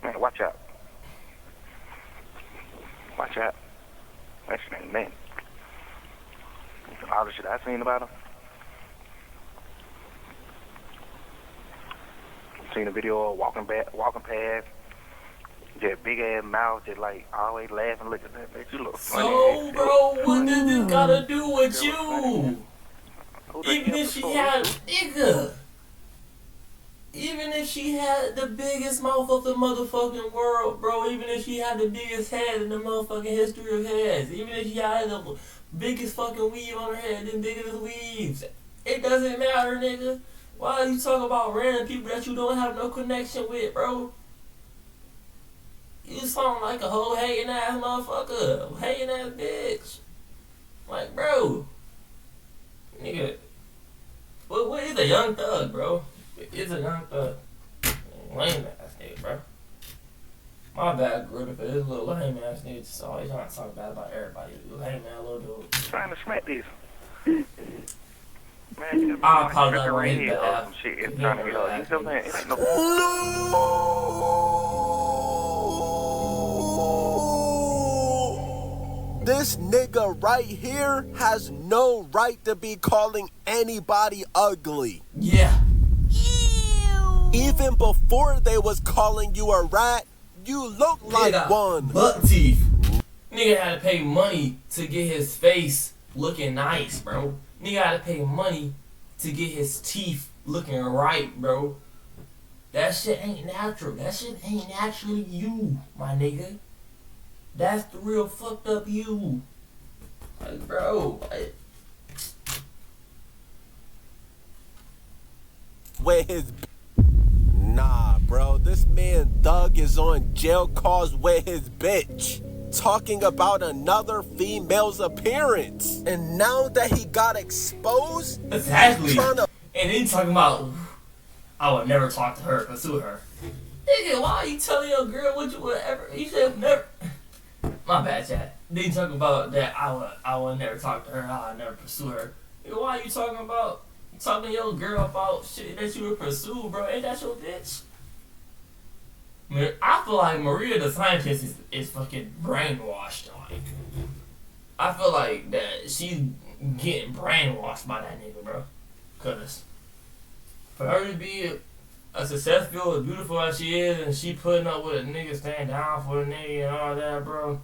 Man, watch out. Watch out. That shit ain't nothing. All the shit I seen about her. Seen a video of walking past. Just big ass mouth, just like always laughing. Look at that bitch. You look funny. So, bro, what did this gotta do with you? Even if she had a nigga. even if she had the biggest mouth of the motherfucking world, bro, even if she had the biggest head in the motherfucking history of heads, even if she had the biggest fucking weave on her head, the biggest weaves, it doesn't matter, nigga. Why are you talking about random people that you don't have no connection with, bro? You sound like a whole hating ass motherfucker, hating ass bitch. Like, bro, nigga, what is a young thug, bro? It's a young thug. Lame ass nigga, bro. My bad, Gritter, for this little lame ass nigga just always trying to talk bad about everybody. Lame ass little dude. Trying to smack this. Man, I apologize for his or behalf. some shit. It's trying to get up. You know what I'm saying? It ain't no. This nigga right here has no right to be calling anybody ugly. Yeah. Even before they was calling you a rat, you look like one. Buck teeth. Nigga had to pay money to get his face looking nice, bro. Nigga had to pay money to get his teeth looking right, bro. That shit ain't natural. That shit ain't naturally you, my nigga. That's the real fucked up you. Like, bro, like, with his nah, bro, this man Thug is on jail calls with his bitch, talking about another female's appearance, and now that he got exposed, exactly. And then talking about, I would never talk to her, pursue her. Nigga, why are you telling your girl what you would ever? You should never. My bad, chat. Then talking about that I would never talk to her, I would never pursue her. Nigga, why are you talking about talking to your girl about shit that you would pursue, bro? Ain't that your bitch? I feel like Maria the scientist is fucking brainwashed. Like, I feel like that she's getting brainwashed by that nigga, bro. Cause for her to be as successful, as beautiful as she is, and she putting up with a nigga, staying down for the nigga and all that, bro,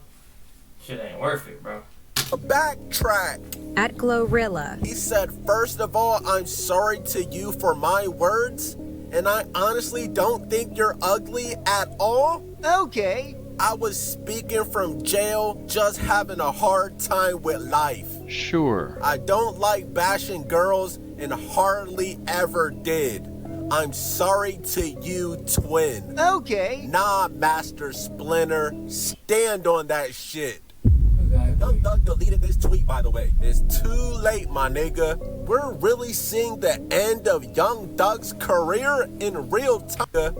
shit ain't worth it, bro. Backtrack. At Glorilla. He said, first of all, I'm sorry to you for my words, and I honestly don't think you're ugly at all. Okay. I was speaking from jail, just having a hard time with life. Sure. I don't like bashing girls and hardly ever did. I'm sorry to you, twin. Okay. Nah, Master Splinter. Stand on that shit. Young Thug deleted this tweet, by the way. It's too late, my nigga. We're really seeing the end of Young Thug's career in real time.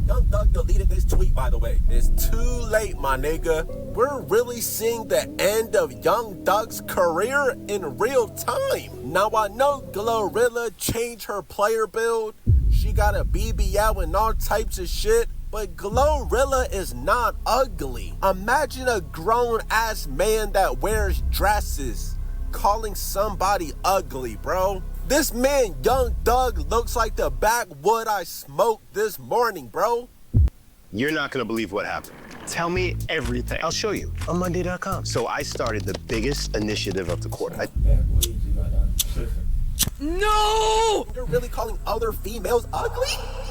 Young Thug deleted this tweet, by the way. It's too late, my nigga. We're really seeing the end of Young Thug's career in real time. Now, I know Glorilla changed her player build. She got a BBL and all types of shit. But Glorilla is not ugly. Imagine a grown-ass man that wears dresses calling somebody ugly, bro. This man, Young Thug, looks like the backwood I smoked this morning, bro. You're not gonna believe what happened. Tell me everything. I'll show you on Monday.com. So I started the biggest initiative of the quarter. No! You're really calling other females ugly?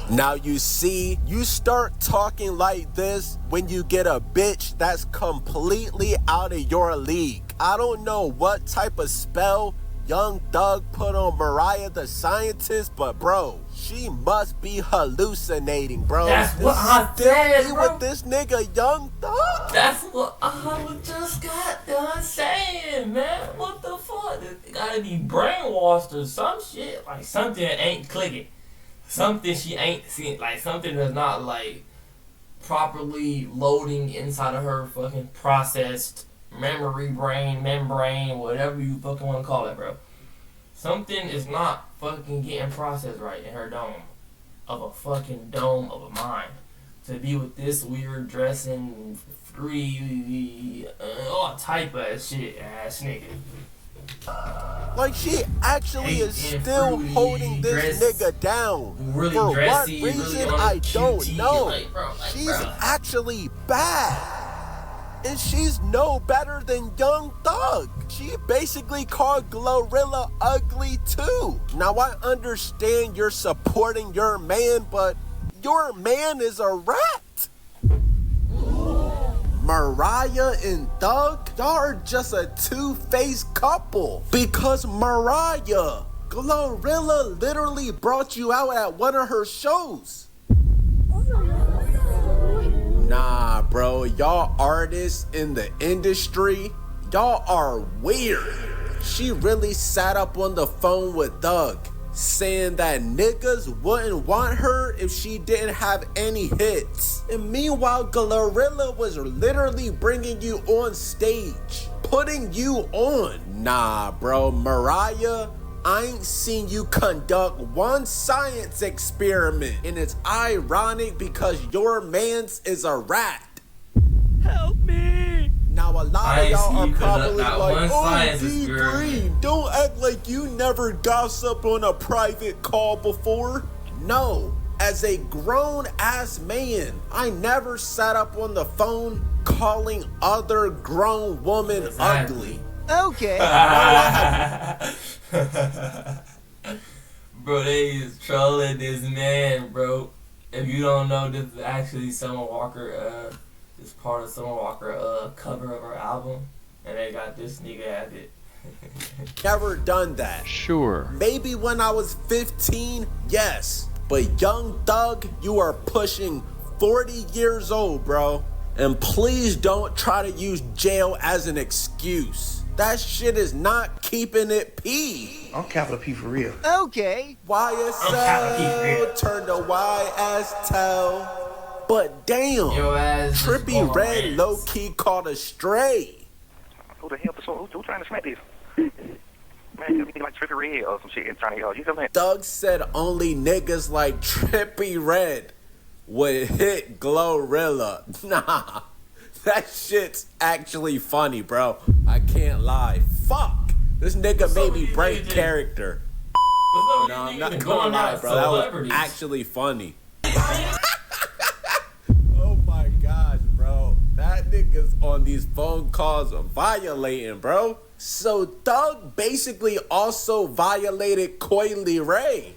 Now you see, you start talking like this when you get a bitch that's completely out of your league. I don't know what type of spell Young Thug put on Mariah the scientist, but bro, she must be hallucinating, bro. That's what I said, bro. With this nigga Young Thug? That's what I just got done saying, man. What the fuck? It gotta be brainwashed or some shit. Like something ain't clicking. Something she ain't seen. Like something that's not like properly loading inside of her fucking processed memory brain, membrane, whatever you fucking want to call it, bro. Something is not fucking getting processed right in her dome of a fucking dome of a mind. To be with this weird dressing, free, all type of shit ass nigga. Like she actually is still holding this nigga down. Really for dressy, what reason, really I don't know. Like, bro, she's actually bad. And she's no better than Young Thug. Thug. She basically called Glorilla ugly too. Now I understand you're supporting your man, but your man is a rat. Mariah and Thug, y'all are just a two-faced couple. Because Mariah, Glorilla literally brought you out at one of her shows. Nah, bro, y'all artists in the industry, y'all are weird. She really sat up on the phone with Thug, saying that niggas wouldn't want her if she didn't have any hits. And meanwhile, Glorilla was literally bringing you on stage, putting you on. Nah, bro, Mariah, I ain't seen you conduct one science experiment. And it's ironic because your man's is a rat. Help me! Now a lot of y'all are probably like, oh, D3, don't act like you never gossiped on a private call before. No, as a grown-ass man, I never sat up on the phone calling other grown women ugly. Okay. Bro, they is trolling this man, bro. If you don't know, this is actually Summer Walker, this part of Summer Walker cover of her album, and they got this nigga at it. Never done that. Sure. Maybe when I was 15, yes. But Young Thug, you are pushing 40 years old, bro. And please don't try to use jail as an excuse. That shit is not keeping it P. I'm capital P for real. Okay. YSL, turn to YSL. But damn, Trippie Redd low-key caught a stray. Who the hell? Who trying to smack this? Man, you like Trippie Redd or some shit and trying to, you know what I'm saying? Thug said only niggas like Trippie Redd would hit Glorilla. Nah, that shit's actually funny, bro. I can't lie. Fuck, this nigga made me break character. No, I'm not gonna lie, bro. That was actually funny. Oh my gosh, bro. That nigga's on these phone calls violating, bro. So Thug basically also violated Coily Ray.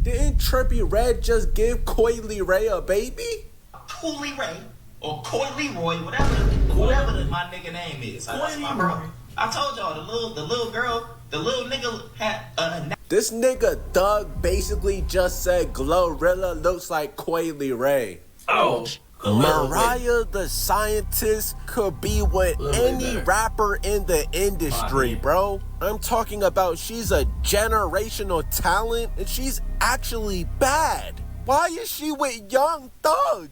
Didn't Trippie Redd just give Coily Ray a baby? Coily Ray or Coily Roy, whatever my nigga name is. That's my bro. I told y'all the little girl, the little nigga had This nigga Thug basically just said Glorilla looks like Coily Ray. Oh. Mariah the Scientist could be with any rapper in the industry, bro. I'm talking about she's a generational talent and she's actually bad. Why is she with Young Thug?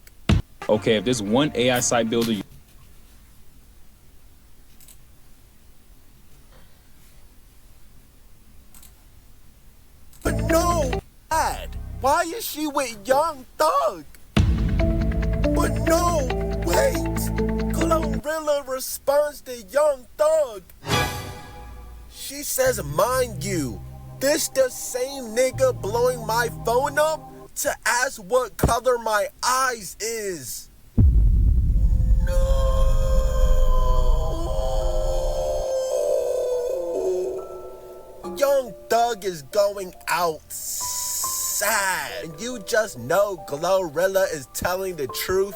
Okay, if there's one AI site builder But no, bad. Why is she with Young Thug? But no, wait! Glorilla responds to Young Thug. She says, mind you, this the same nigga blowing my phone up to ask what color my eyes is. No. Young Thug is going outside. And you just know Glorilla is telling the truth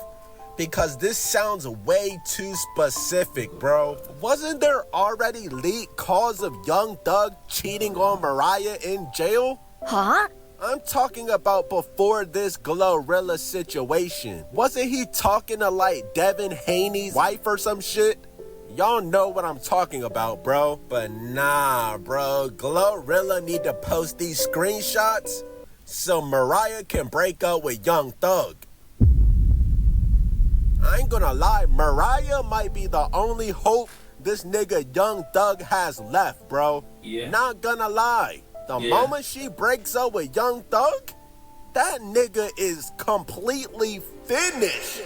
because this sounds way too specific, bro. Wasn't there already leaked calls of Young Thug cheating on Mariah in jail? Huh? I'm talking about before this Glorilla situation. Wasn't he talking to like Devin Haney's wife or some shit? Y'all know what I'm talking about, bro. But nah, bro. Glorilla need to post these screenshots so Mariah can break up with Young Thug. I ain't gonna lie, Mariah might be the only hope this nigga Young Thug has left, bro. Yeah. Not gonna lie. The moment she breaks up with Young Thug, that nigga is completely finished.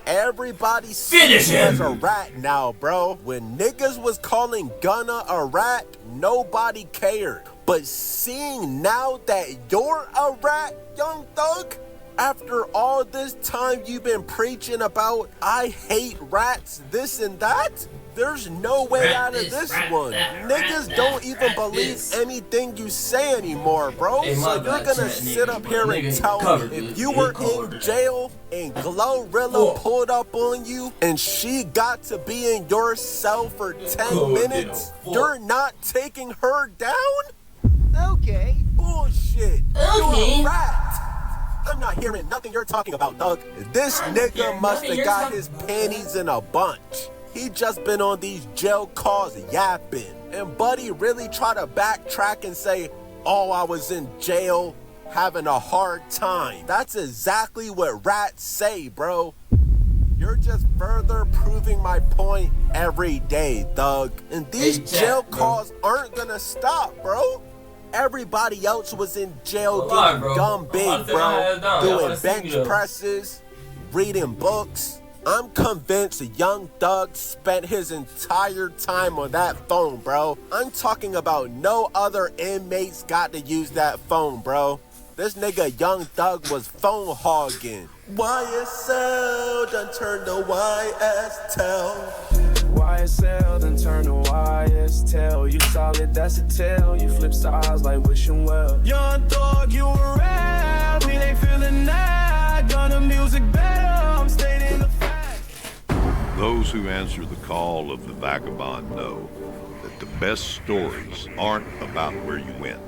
Everybody sees him as a rat now, bro. When niggas was calling Gunna a rat, nobody cared. But seeing now that you're a rat, Young Thug, After all this time you've been preaching about I hate rats, this and that, there's no way out of this one. Niggas don't even believe anything you say anymore, bro. So you're gonna sit up here and tell me if you were in jail and Glorilla pulled up on you and she got to be in your cell for 10 minutes, you're not taking her down? Okay. Bullshit. You're a rat. I'm not hearing nothing you're talking about, Doug. This nigga must have got his panties in a bunch. He just been on these jail calls yapping. And Buddy really try to backtrack and say, oh, I was in jail having a hard time. That's exactly what rats say, bro. You're just further proving my point every day, Thug. And these jail calls aren't gonna stop, bro. Everybody else was in jail getting dumb big, bro. Doing bench presses, reading books. I'm convinced Young Thug spent his entire time on that phone, bro. I'm talking about no other inmates got to use that phone, bro. This nigga Young Thug was phone hogging. YSL done turned to YSL. YSL done turned to YSL. You solid, that's a tell. You flip sides like wishing well. Young Thug, you a rap. We ain't feeling that. Gonna music better. I'm stating the fact. Those who answer the call of the vagabond know that the best stories aren't about where you went.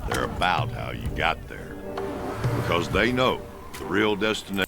They're about how you got there. Because they know the real destination.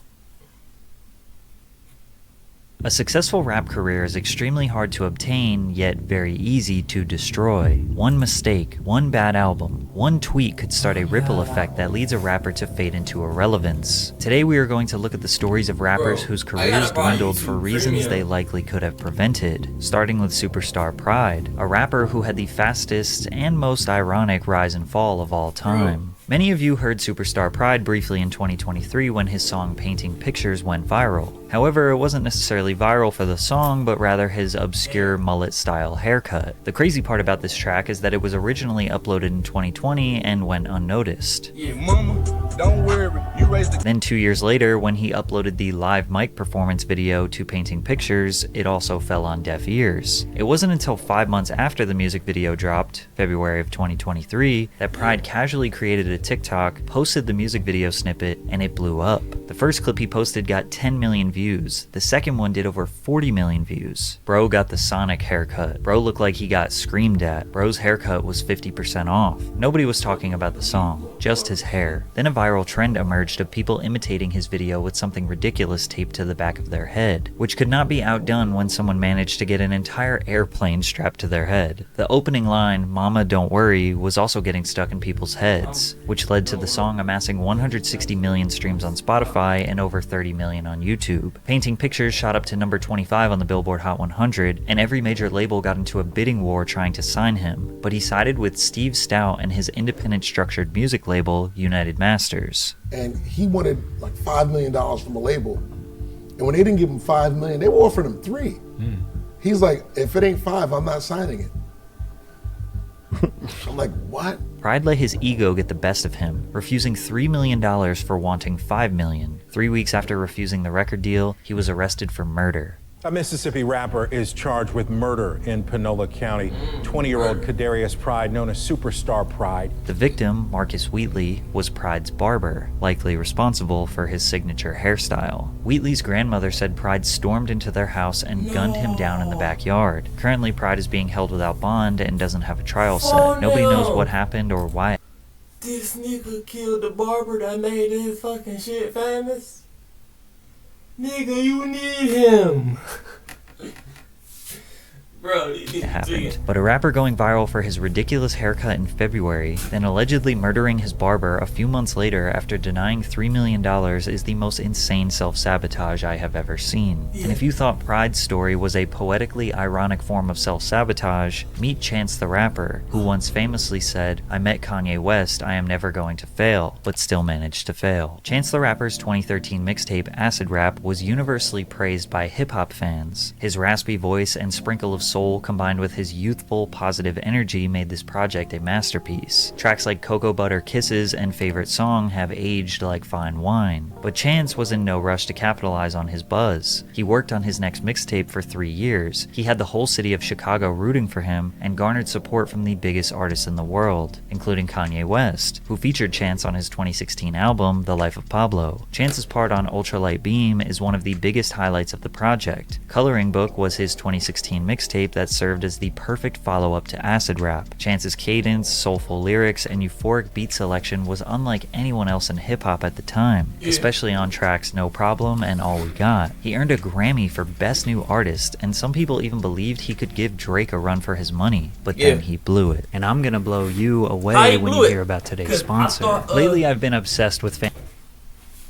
A successful rap career is extremely hard to obtain, yet very easy to destroy. One mistake, one bad album, one tweet could start a ripple effect that leads a rapper to fade into irrelevance. Today we are going to look at the stories of rappers whose careers dwindled for reasons they likely could have prevented, starting with superstar Pride, a rapper who had the fastest and most ironic rise and fall of all time. Many of you heard Superstar Pride briefly in 2023 when his song Painting Pictures went viral. However, it wasn't necessarily viral for the song, but rather his obscure mullet-style haircut. The crazy part about this track is that it was originally uploaded in 2020 and went unnoticed. Yeah, mama, don't worry, you raised the... Then 2 years later, when he uploaded the live mic performance video to Painting Pictures, it also fell on deaf ears. It wasn't until 5 months after the music video dropped, February of 2023, that Pride casually created a TikTok, posted the music video snippet, and it blew up. The first clip he posted got 10 million views. The second one did over 40 million views. Bro got the Sonic haircut. Bro looked like he got screamed at. Bro's haircut was 50% off. Nobody was talking about the song, just his hair. Then a viral trend emerged of people imitating his video with something ridiculous taped to the back of their head, which could not be outdone when someone managed to get an entire airplane strapped to their head. The opening line, "Mama don't worry," was also getting stuck in people's heads, which led to the song amassing 160 million streams on Spotify and over 30 million on YouTube. Painting Pictures shot up to number 25 on the Billboard Hot 100, and every major label got into a bidding war trying to sign him, but he sided with Steve Stout and his independent structured music label, United Masters. And he wanted like $5 million from a label, and when they didn't give him $5 million, they were offering him $3 million. He's like, if it ain't 5, I'm not signing it. I'm like, what? Pride let his ego get the best of him, refusing $3 million for wanting $5 million. 3 weeks after refusing the record deal, he was arrested for murder. A Mississippi rapper is charged with murder in Panola County. 20-year-old Kadarius Pride, known as Superstar Pride. The victim, Marcus Wheatley, was Pride's barber, likely responsible for his signature hairstyle. Wheatley's grandmother said Pride stormed into their house and gunned him down in the backyard. Currently, Pride is being held without bond and doesn't have a trial set. Nobody knows what happened or why. This nigga killed the barber that made this fucking shit famous. Nigga, you need him. Bro, it happened. But a rapper going viral for his ridiculous haircut in February, then allegedly murdering his barber a few months later after denying $3 million is the most insane self-sabotage I have ever seen. And if you thought Pride's story was a poetically ironic form of self-sabotage, meet Chance the Rapper, who once famously said, "I met Kanye West, I am never going to fail," but still managed to fail. Chance the Rapper's 2013 mixtape Acid Rap was universally praised by hip-hop fans. His raspy voice and sprinkle of soul combined with his youthful, positive energy made this project a masterpiece. Tracks like Cocoa Butter Kisses and Favorite Song have aged like fine wine. But Chance was in no rush to capitalize on his buzz. He worked on his next mixtape for 3 years. He had the whole city of Chicago rooting for him and garnered support from the biggest artists in the world, including Kanye West, who featured Chance on his 2016 album, The Life of Pablo. Chance's part on Ultralight Beam is one of the biggest highlights of the project. Coloring Book was his 2016 mixtape that served as the perfect follow-up to acid rap. Chance's cadence, soulful lyrics, and euphoric beat selection was unlike anyone else in hip-hop at the time, especially on tracks No Problem and All We Got. He earned a Grammy for Best New Artist, and some people even believed he could give Drake a run for his money, but then he blew it. And I'm gonna blow you away when you hear about today's sponsor. Lately, I've been obsessed with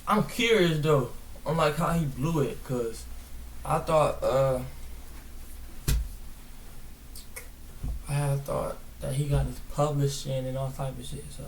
I'm curious though on like how he blew it, cause I thought that he got his publishing and all type of shit. So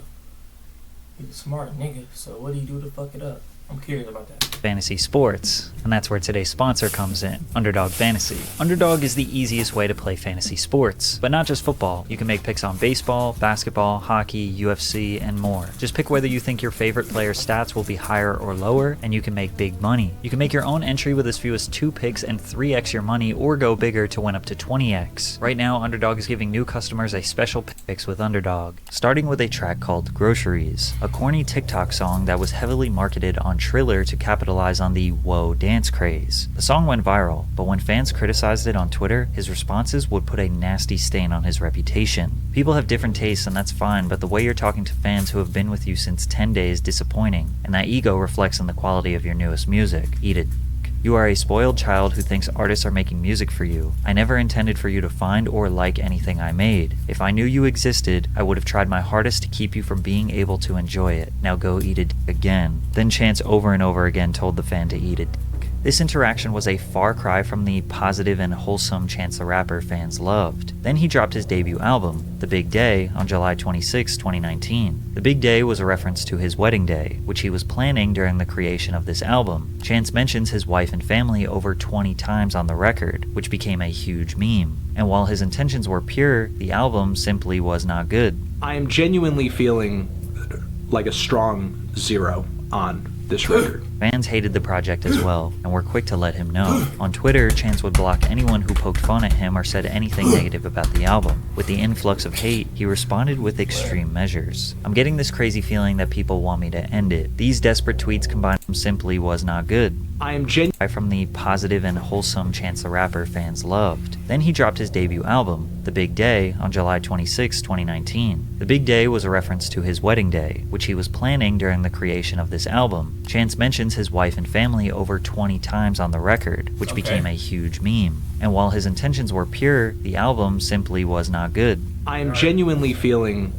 he's a smart nigga. So what did he do to fuck it up? I'm curious about that. Fantasy sports, and that's where today's sponsor comes in, Underdog Fantasy. Underdog is the easiest way to play fantasy sports, but not just football. You can make picks on baseball, basketball, hockey, UFC, and more. Just pick whether you think your favorite player's stats will be higher or lower, and you can make big money. You can make your own entry with as few as 2 picks and 3x your money, or go bigger to win up to 20x. Right now, Underdog is giving new customers a special picks with Underdog, starting with a track called Groceries, a corny TikTok song that was heavily marketed on Triller to capitalize on the Whoa dance craze. The song went viral, but when fans criticized it on Twitter, his responses would put a nasty stain on his reputation. People have different tastes and that's fine, but the way you're talking to fans who have been with you since 10 days is disappointing, and that ego reflects in the quality of your newest music. Eat it. You are a spoiled child who thinks artists are making music for you. I never intended for you to find or like anything I made. If I knew you existed, I would have tried my hardest to keep you from being able to enjoy it. Now go eat it again. Then Chance over and over again told the fan to eat it. This interaction was a far cry from the positive and wholesome Chance the Rapper fans loved. Then he dropped his debut album, The Big Day, on July 26, 2019. The Big Day was a reference to his wedding day, which he was planning during the creation of this album. Chance mentions his wife and family over 20 times on the record, which became a huge meme. And while his intentions were pure, the album simply was not good. I am genuinely feeling like a strong 0 on this record. Fans hated the project as well, and were quick to let him know. On Twitter, Chance would block anyone who poked fun at him or said anything negative about the album. With the influx of hate, he responded with extreme measures. I'm getting this crazy feeling that people want me to end it. These desperate tweets combined simply was not good. I am from the positive and wholesome Chance the Rapper fans loved. Then he dropped his debut album, The Big Day, on July 26, 2019. The Big Day was a reference to his wedding day, which he was planning during the creation of this album. Chance mentions his wife and family over 20 times on the record, which became a huge meme. And while his intentions were pure, the album simply was not good. I am genuinely feeling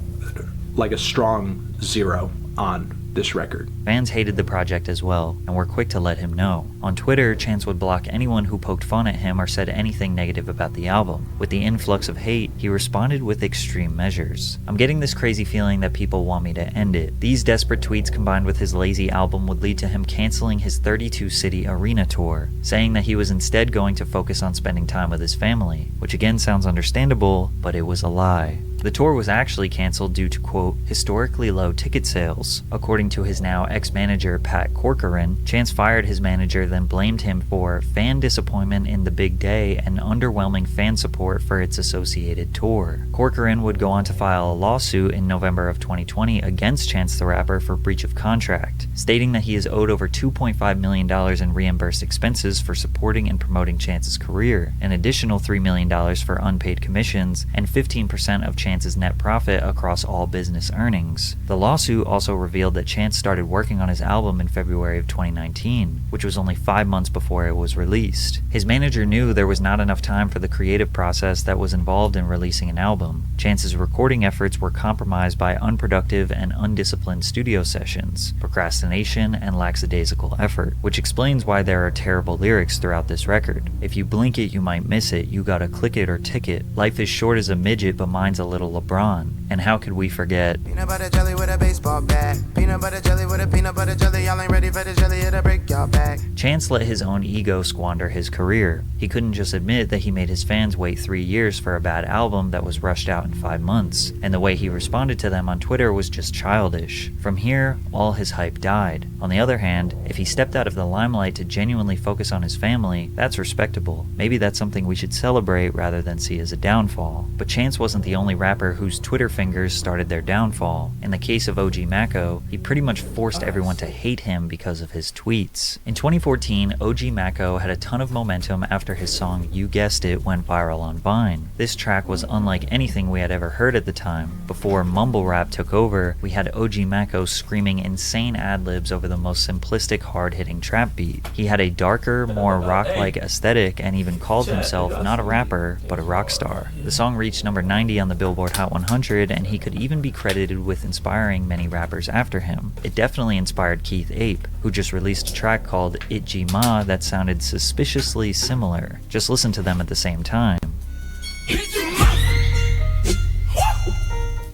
like a strong 0 on this record. Fans hated the project as well, and were quick to let him know. On Twitter, Chance would block anyone who poked fun at him or said anything negative about the album. With the influx of hate, he responded with extreme measures. I'm getting this crazy feeling that people want me to end it. These desperate tweets combined with his lazy album would lead to him canceling his 32-city arena tour, saying that he was instead going to focus on spending time with his family, which again sounds understandable, but it was a lie. The tour was actually canceled due to, quote, historically low ticket sales. According to his now ex-manager Pat Corcoran, Chance fired his manager, then blamed him for fan disappointment in The Big Day and underwhelming fan support for its associated tour. Corcoran would go on to file a lawsuit in November of 2020 against Chance the Rapper for breach of contract, stating that he is owed over $2.5 million in reimbursed expenses for supporting and promoting Chance's career, an additional $3 million for unpaid commissions, and 15% of Chance's net profit across all business earnings. The lawsuit also revealed that Chance started working on his album in February of 2019, which was only 5 months before it was released. His manager knew there was not enough time for the creative process that was involved in releasing an album. Chance's recording efforts were compromised by unproductive and undisciplined studio sessions, procrastination, and lackadaisical effort, which explains why there are terrible lyrics throughout this record. If you blink it, you might miss it. You gotta click it or tick it. Life is short as a midget, but mine's a little little LeBron. And how could we forget Peanut butter jelly with a baseball bat. Peanut butter jelly with a peanut butter jelly. Y'all ain't ready for the jelly, it'll break y'all back. Chance let his own ego squander his career. He couldn't just admit that he made his fans wait 3 years for a bad album that was rushed out in 5 months, and the way he responded to them on Twitter was just childish. From here, all his hype died. On the other hand, if he stepped out of the limelight to genuinely focus on his family, that's respectable. Maybe that's something we should celebrate rather than see as a downfall. But Chance wasn't the only rapper whose Twitter fingers started their downfall. In the case of OG Mako, he pretty much forced everyone to hate him because of his tweets. In 2014, OG Mako had a ton of momentum after his song You Guessed It went viral on Vine. This track was unlike anything we had ever heard at the time. Before mumble rap took over, we had OG Mako screaming insane ad-libs over the most simplistic, hard-hitting trap beat. He had a darker, more rock-like aesthetic and even called himself not a rapper, but a rock star. The song reached number 90 on the Billboard Hot 100, and he could even be credited with inspiring many rappers after him. It definitely inspired Keith Ape, who just released a track called Itji Ma that sounded suspiciously similar. Just listen to them at the same time.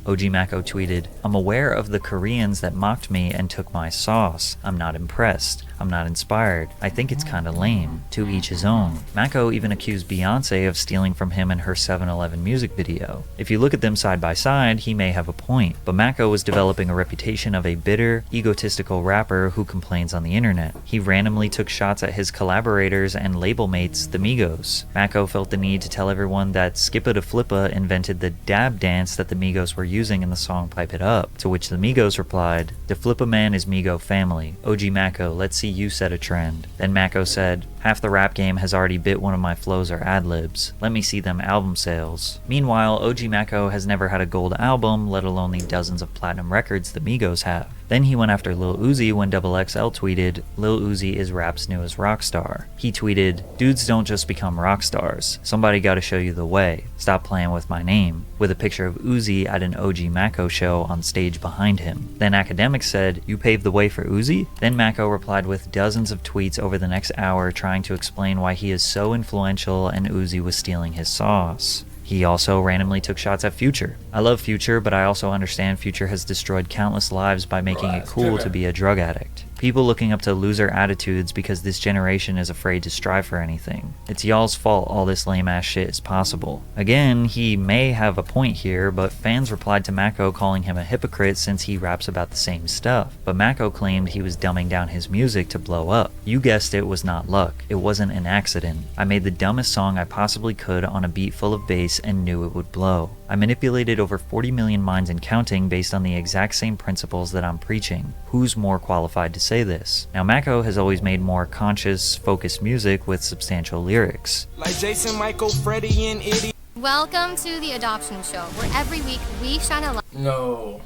OG Mako tweeted, "I'm aware of the Koreans that mocked me and took my sauce. I'm not impressed. I'm not inspired. I think it's kinda lame. To each his own." Mako even accused Beyonce of stealing from him in her 7-Eleven music video. If you look at them side by side, he may have a point, but Mako was developing a reputation of a bitter, egotistical rapper who complains on the internet. He randomly took shots at his collaborators and label mates, the Migos. Mako felt the need to tell everyone that Skippa da Flippa invented the dab dance that the Migos were using in the song Pipe It Up, to which the Migos replied, "Da Flippa man is Migo family. OG Mako, let's see you set a trend." Then Mako said, "Half the rap game has already bit one of my flows or ad-libs. Let me see them album sales." Meanwhile, OG Mako has never had a gold album, let alone the dozens of platinum records the Migos have. Then he went after Lil Uzi when XXL tweeted, "Lil Uzi is rap's newest rock star." He tweeted, "Dudes don't just become rock stars. Somebody gotta show you the way. Stop playing with my name," with a picture of Uzi at an OG Mako show on stage behind him. Then Academics said, "You paved the way for Uzi?" Then Mako replied with dozens of tweets over the next hour trying to explain why he is so influential and Uzi was stealing his sauce. He also randomly took shots at Future. "I love Future, but I also understand Future has destroyed countless lives by making it cool to be a drug addict. People looking up to loser attitudes because this generation is afraid to strive for anything. It's y'all's fault all this lame ass shit is possible." Again, he may have a point here, but fans replied to Mako calling him a hypocrite since he raps about the same stuff. But Mako claimed he was dumbing down his music to blow up. You guessed it, was not luck. It wasn't an accident. I made the dumbest song I possibly could on a beat full of bass and knew it would blow. I manipulated over 40 million minds and counting based on the exact same principles that I'm preaching. Who's more qualified to say this? Now, Mako has always made more conscious, focused music with substantial lyrics. Like Jason, Michael, Freddie, and Eddie. Welcome to the Adoption Show, where every week we shine a light. No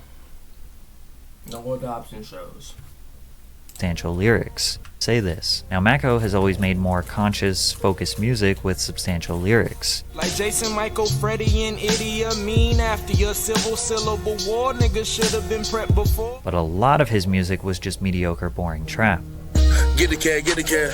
adoption shows. Substantial lyrics. Say this. Now, Mako has always made more conscious, focused music with substantial lyrics. Like Jason, Michael, Freddie, and Eddie. Mean after your civil syllable war, niggas should have been prepped before. But a lot of his music was just mediocre, boring trap. Get the cat, get the cat.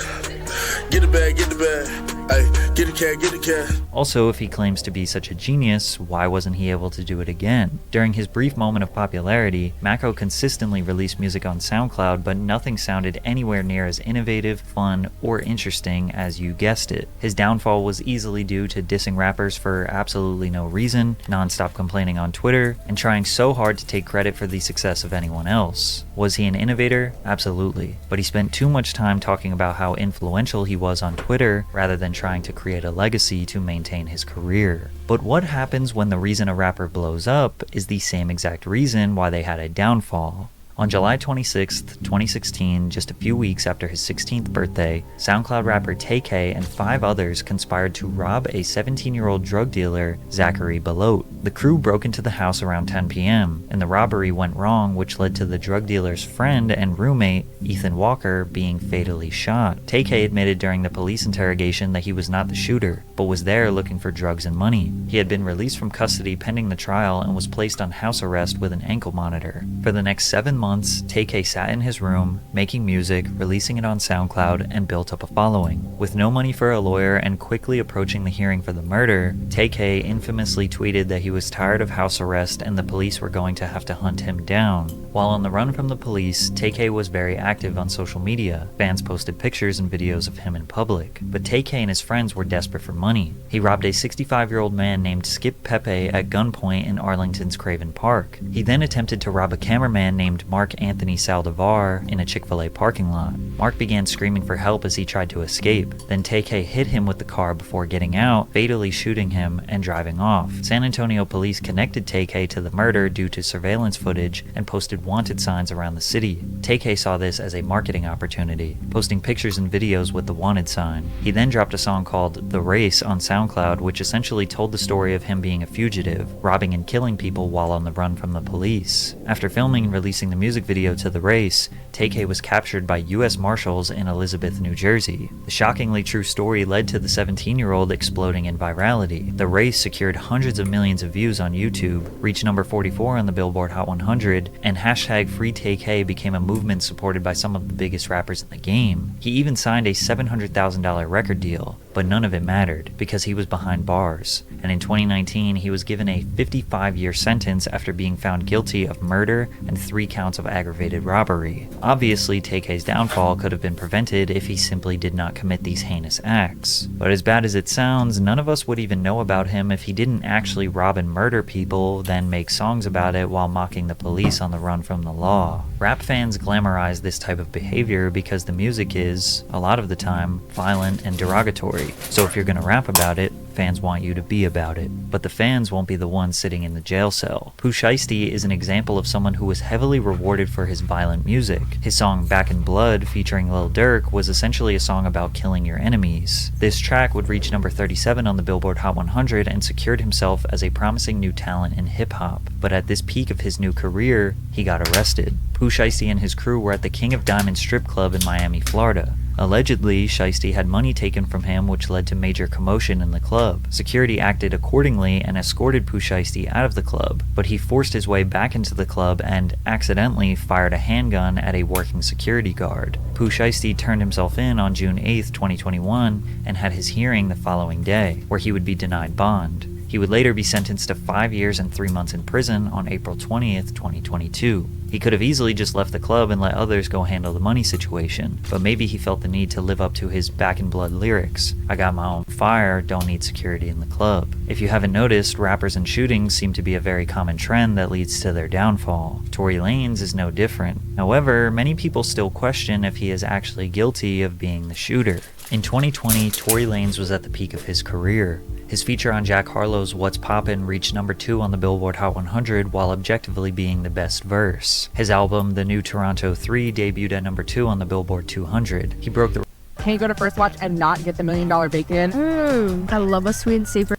Get the bag, get the bag. Ay, get the cat, get the cat. Also, if he claims to be such a genius, why wasn't he able to do it again? During his brief moment of popularity, Mako consistently released music on SoundCloud, but nothing sounded anywhere near as innovative, fun, or interesting as You Guessed It. His downfall was easily due to dissing rappers for absolutely no reason, non-stop complaining on Twitter, and trying so hard to take credit for the success of anyone else. Was he an innovator? Absolutely. But he spent too much time talking about how influential he was on Twitter rather than trying to create a legacy to maintain his career. But what happens when the reason a rapper blows up is the same exact reason why they had a downfall? On July 26, 2016, just a few weeks after his 16th birthday, SoundCloud rapper TK and 5 others conspired to rob a 17-year-old drug dealer, Zachary Belote. The crew broke into the house around 10 p.m., and the robbery went wrong, which led to the drug dealer's friend and roommate, Ethan Walker, being fatally shot. TK admitted during the police interrogation that he was not the shooter, but was there looking for drugs and money. He had been released from custody pending the trial and was placed on house arrest with an ankle monitor. For the next 7 months, months, Tay-K sat in his room, making music, releasing it on SoundCloud, and built up a following. With no money for a lawyer and quickly approaching the hearing for the murder, Tay-K infamously tweeted that he was tired of house arrest and the police were going to have to hunt him down. While on the run from the police, Tay-K was very active on social media. Fans posted pictures and videos of him in public. But Tay-K and his friends were desperate for money. He robbed a 65-year-old man named Skip Pepe at gunpoint in Arlington's Craven Park. He then attempted to rob a cameraman named Mark Anthony Saldivar in a Chick-fil-A parking lot. Mark began screaming for help as he tried to escape. Then Tay-K hit him with the car before getting out, fatally shooting him and driving off. San Antonio police connected Tay-K to the murder due to surveillance footage and posted wanted signs around the city. Tay-K saw this as a marketing opportunity, posting pictures and videos with the wanted sign. He then dropped a song called The Race on SoundCloud, which essentially told the story of him being a fugitive, robbing and killing people while on the run from the police. After filming and releasing the music video to The Race, Tay-K was captured by U.S. Marshals in Elizabeth, New Jersey. The shockingly true story led to the 17-year-old exploding in virality. The Race secured hundreds of millions of views on YouTube, reached number 44 on the Billboard Hot 100, and hashtag Free Tay-K became a movement supported by some of the biggest rappers in the game. He even signed a $700,000 record deal, but none of it mattered because he was behind bars. And in 2019, he was given a 55-year sentence after being found guilty of murder and 3 counts of aggravated robbery. Obviously, Tay-K's downfall could have been prevented if he simply did not commit these heinous acts. But as bad as it sounds, none of us would even know about him if he didn't actually rob and murder people, then make songs about it while mocking the police on the run from the law. Rap fans glamorize this type of behavior because the music is, a lot of the time, violent and derogatory. So if you're gonna rap about it, fans want you to be about it. But the fans won't be the ones sitting in the jail cell. Pooh Shiesty is an example of someone who was heavily rewarded for his violent music. His song Back in Blood featuring Lil Durk was essentially a song about killing your enemies. This track would reach number 37 on the Billboard Hot 100 and secured himself as a promising new talent in hip-hop. But at this peak of his new career, he got arrested. Pooh Shiesty and his crew were at the King of Diamonds strip club in Miami, Florida. Allegedly, Shiesty had money taken from him, which led to major commotion in the club. Security acted accordingly and escorted Pooh Shiesty out of the club, but he forced his way back into the club and accidentally fired a handgun at a working security guard. Pooh Shiesty turned himself in on June 8, 2021, and had his hearing the following day, where he would be denied bond. He would later be sentenced to 5 years and 3 months in prison on April 20th, 2022. He could have easily just left the club and let others go handle the money situation, but maybe he felt the need to live up to his Back in Blood lyrics. I got my own fire, don't need security in the club. If you haven't noticed, rappers and shootings seem to be a very common trend that leads to their downfall. Tory Lanez is no different. However, many people still question if he is actually guilty of being the shooter. In 2020, Tory Lanez was at the peak of his career. His feature on Jack Harlow's What's Poppin' reached number 2 on the Billboard Hot 100 while objectively being the best verse. His album, The New Toronto 3, debuted at number 2 on the Billboard 200. He broke the... Can you go to First Watch and not get the $1 million bacon? I love a sweet and savory.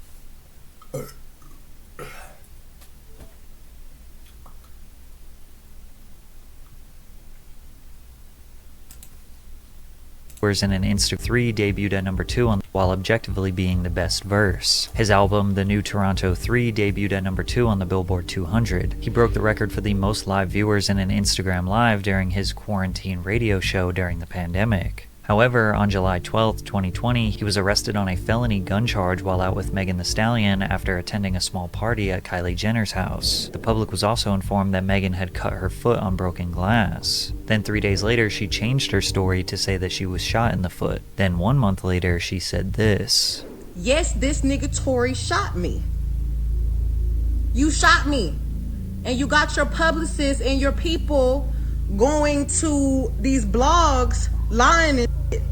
in an Insta 3 debuted at number 2 on while objectively being the best verse. His album, The New Toronto 3, debuted at number 2 on the Billboard 200. He broke the record for the most live viewers in an Instagram Live during his quarantine radio show during the pandemic. However, on July 12, 2020, he was arrested on a felony gun charge while out with Megan Thee Stallion after attending a small party at Kylie Jenner's house. The public was also informed that Megan had cut her foot on broken glass. Then 3 days later, she changed her story to say that she was shot in the foot. Then 1 month later, she said this. Yes, this nigga Tory shot me. You shot me. And you got your publicists and your people going to these blogs lying and shit.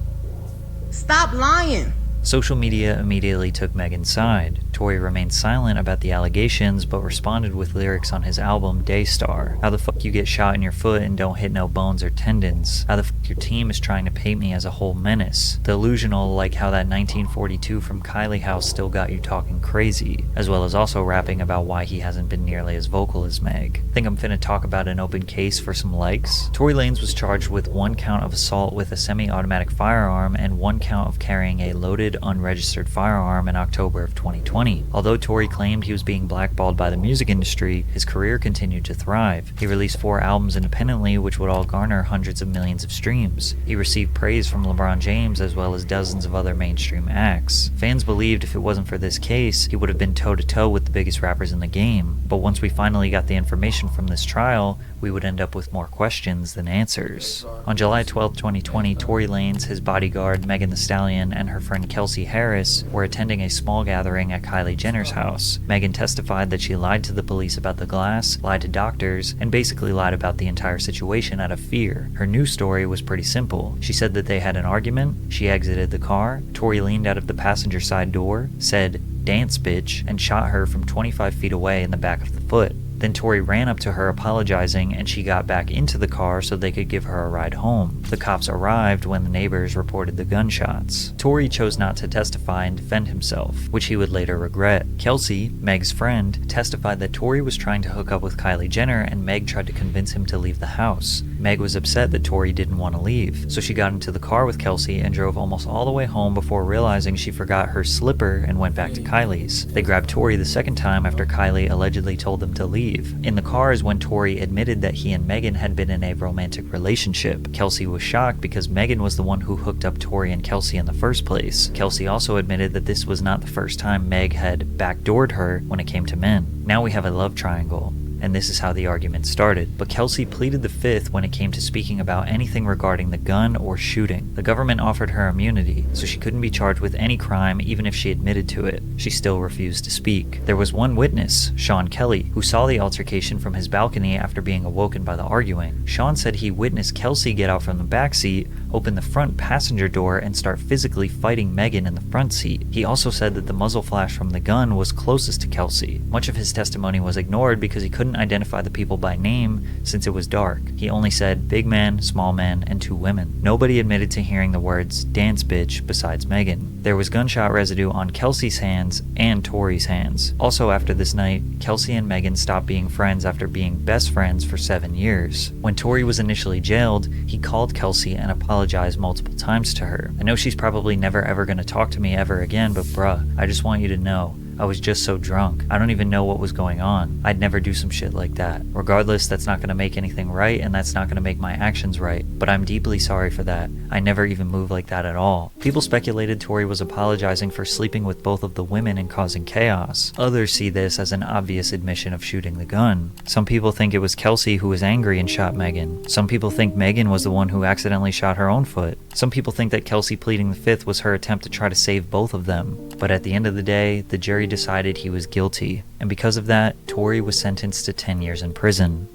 Stop lying. Social media immediately took Megan's side. Tory remained silent about the allegations, but responded with lyrics on his album Daystar. How the fuck you get shot in your foot and don't hit no bones or tendons? How the fuck your team is trying to paint me as a whole menace? Delusional, like how that 1942 from Kylie House still got you talking crazy, as well as also rapping about why he hasn't been nearly as vocal as Meg. Think I'm finna talk about an open case for some likes? Tory Lanez was charged with 1 count of assault with a semi-automatic firearm and 1 count of carrying a loaded, unregistered firearm in October of 2020. 2020. Although Tory claimed he was being blackballed by the music industry, his career continued to thrive. He released 4 albums independently, which would all garner hundreds of millions of streams. He received praise from LeBron James as well as dozens of other mainstream acts. Fans believed if it wasn't for this case, he would have been toe-to-toe with the biggest rappers in the game. But once we finally got the information from this trial, we would end up with more questions than answers. On July 12, 2020, Tory Lanez, his bodyguard Megan Thee Stallion, and her friend Kelsey Harris were attending a small gathering at Kylie Jenner's house. Megan testified that she lied to the police about the glass, lied to doctors, and basically lied about the entire situation out of fear. Her news story was pretty simple. She said that they had an argument, she exited the car, Tory leaned out of the passenger side door, said, "Dance, bitch," and shot her from 25 feet away in the back of the foot. Then Tory ran up to her apologizing, and she got back into the car so they could give her a ride home. The cops arrived when the neighbors reported the gunshots. Tory chose not to testify and defend himself, which he would later regret. Kelsey, Meg's friend, testified that Tory was trying to hook up with Kylie Jenner and Meg tried to convince him to leave the house. Meg was upset that Tory didn't want to leave, so she got into the car with Kelsey and drove almost all the way home before realizing she forgot her slipper and went back to Kylie's. They grabbed Tory the second time after Kylie allegedly told them to leave. In the car is when Tory admitted that he and Megan had been in a romantic relationship. Kelsey was shocked because Megan was the one who hooked up Tory and Kelsey in the first place. Kelsey also admitted that this was not the first time Meg had backdoored her when it came to men. Now we have a love triangle. And this is how the argument started. But Kelsey pleaded the fifth when it came to speaking about anything regarding the gun or shooting. The government offered her immunity, so she couldn't be charged with any crime even if she admitted to it. She still refused to speak. There was one witness, Sean Kelly, who saw the altercation from his balcony after being awoken by the arguing. Sean said he witnessed Kelsey get out from the back seat, open the front passenger door, and start physically fighting Megan in the front seat. He also said that the muzzle flash from the gun was closest to Kelsey. Much of his testimony was ignored because he couldn't identify the people by name since it was dark. He only said big man, small man, and 2 women. Nobody admitted to hearing the words "dance bitch" besides Megan. There was gunshot residue on Kelsey's hands and Tory's hands. Also after this night, Kelsey and Megan stopped being friends after being best friends for 7 years. When Tory was initially jailed, he called Kelsey and apologized multiple times to her. I know she's probably never ever gonna talk to me ever again, but bruh, I just want you to know, I was just so drunk. I don't even know what was going on. I'd never do some shit like that. Regardless, that's not going to make anything right, and that's not going to make my actions right. But I'm deeply sorry for that. I never even moved like that at all. People speculated Tory was apologizing for sleeping with both of the women and causing chaos. Others see this as an obvious admission of shooting the gun. Some people think it was Kelsey who was angry and shot Megan. Some people think Megan was the one who accidentally shot her own foot. Some people think that Kelsey pleading the fifth was her attempt to try to save both of them. But at the end of the day, the jury decided he was guilty, and because of that, Tory was sentenced to 10 years in prison.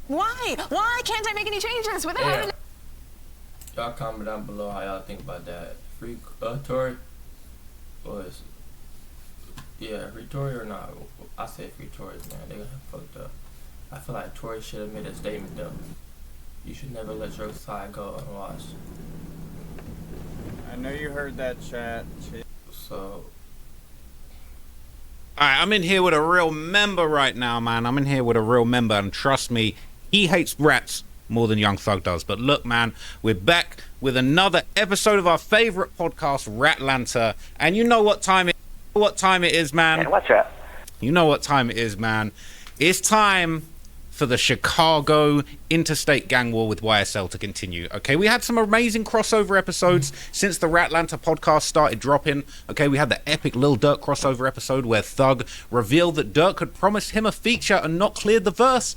Why? Why can't I make any changes without having... Y'all comment down below how y'all think about that. Free Tory? Was... Yeah, free Tory or not? I say free Tory, man. They got fucked up. I feel like Tory should have made a statement, though. You should never let your side go unwatched. I know you heard that, chat. So... Alright, I'm in here with a real member right now, man. I'm in here with a real member, and trust me, he hates rats more than Young Thug does. But look, man, we're back with another episode of our favorite podcast, Ratlanta. And you know what time it is, man. Man, watch out. You know what time it is, man. It's time for the Chicago interstate gang war with YSL to continue. Okay, we had some amazing crossover episodes since the Ratlanta podcast started dropping. Okay, we had the epic Lil Durk crossover episode where Thug revealed that Durk had promised him a feature and not cleared the verse.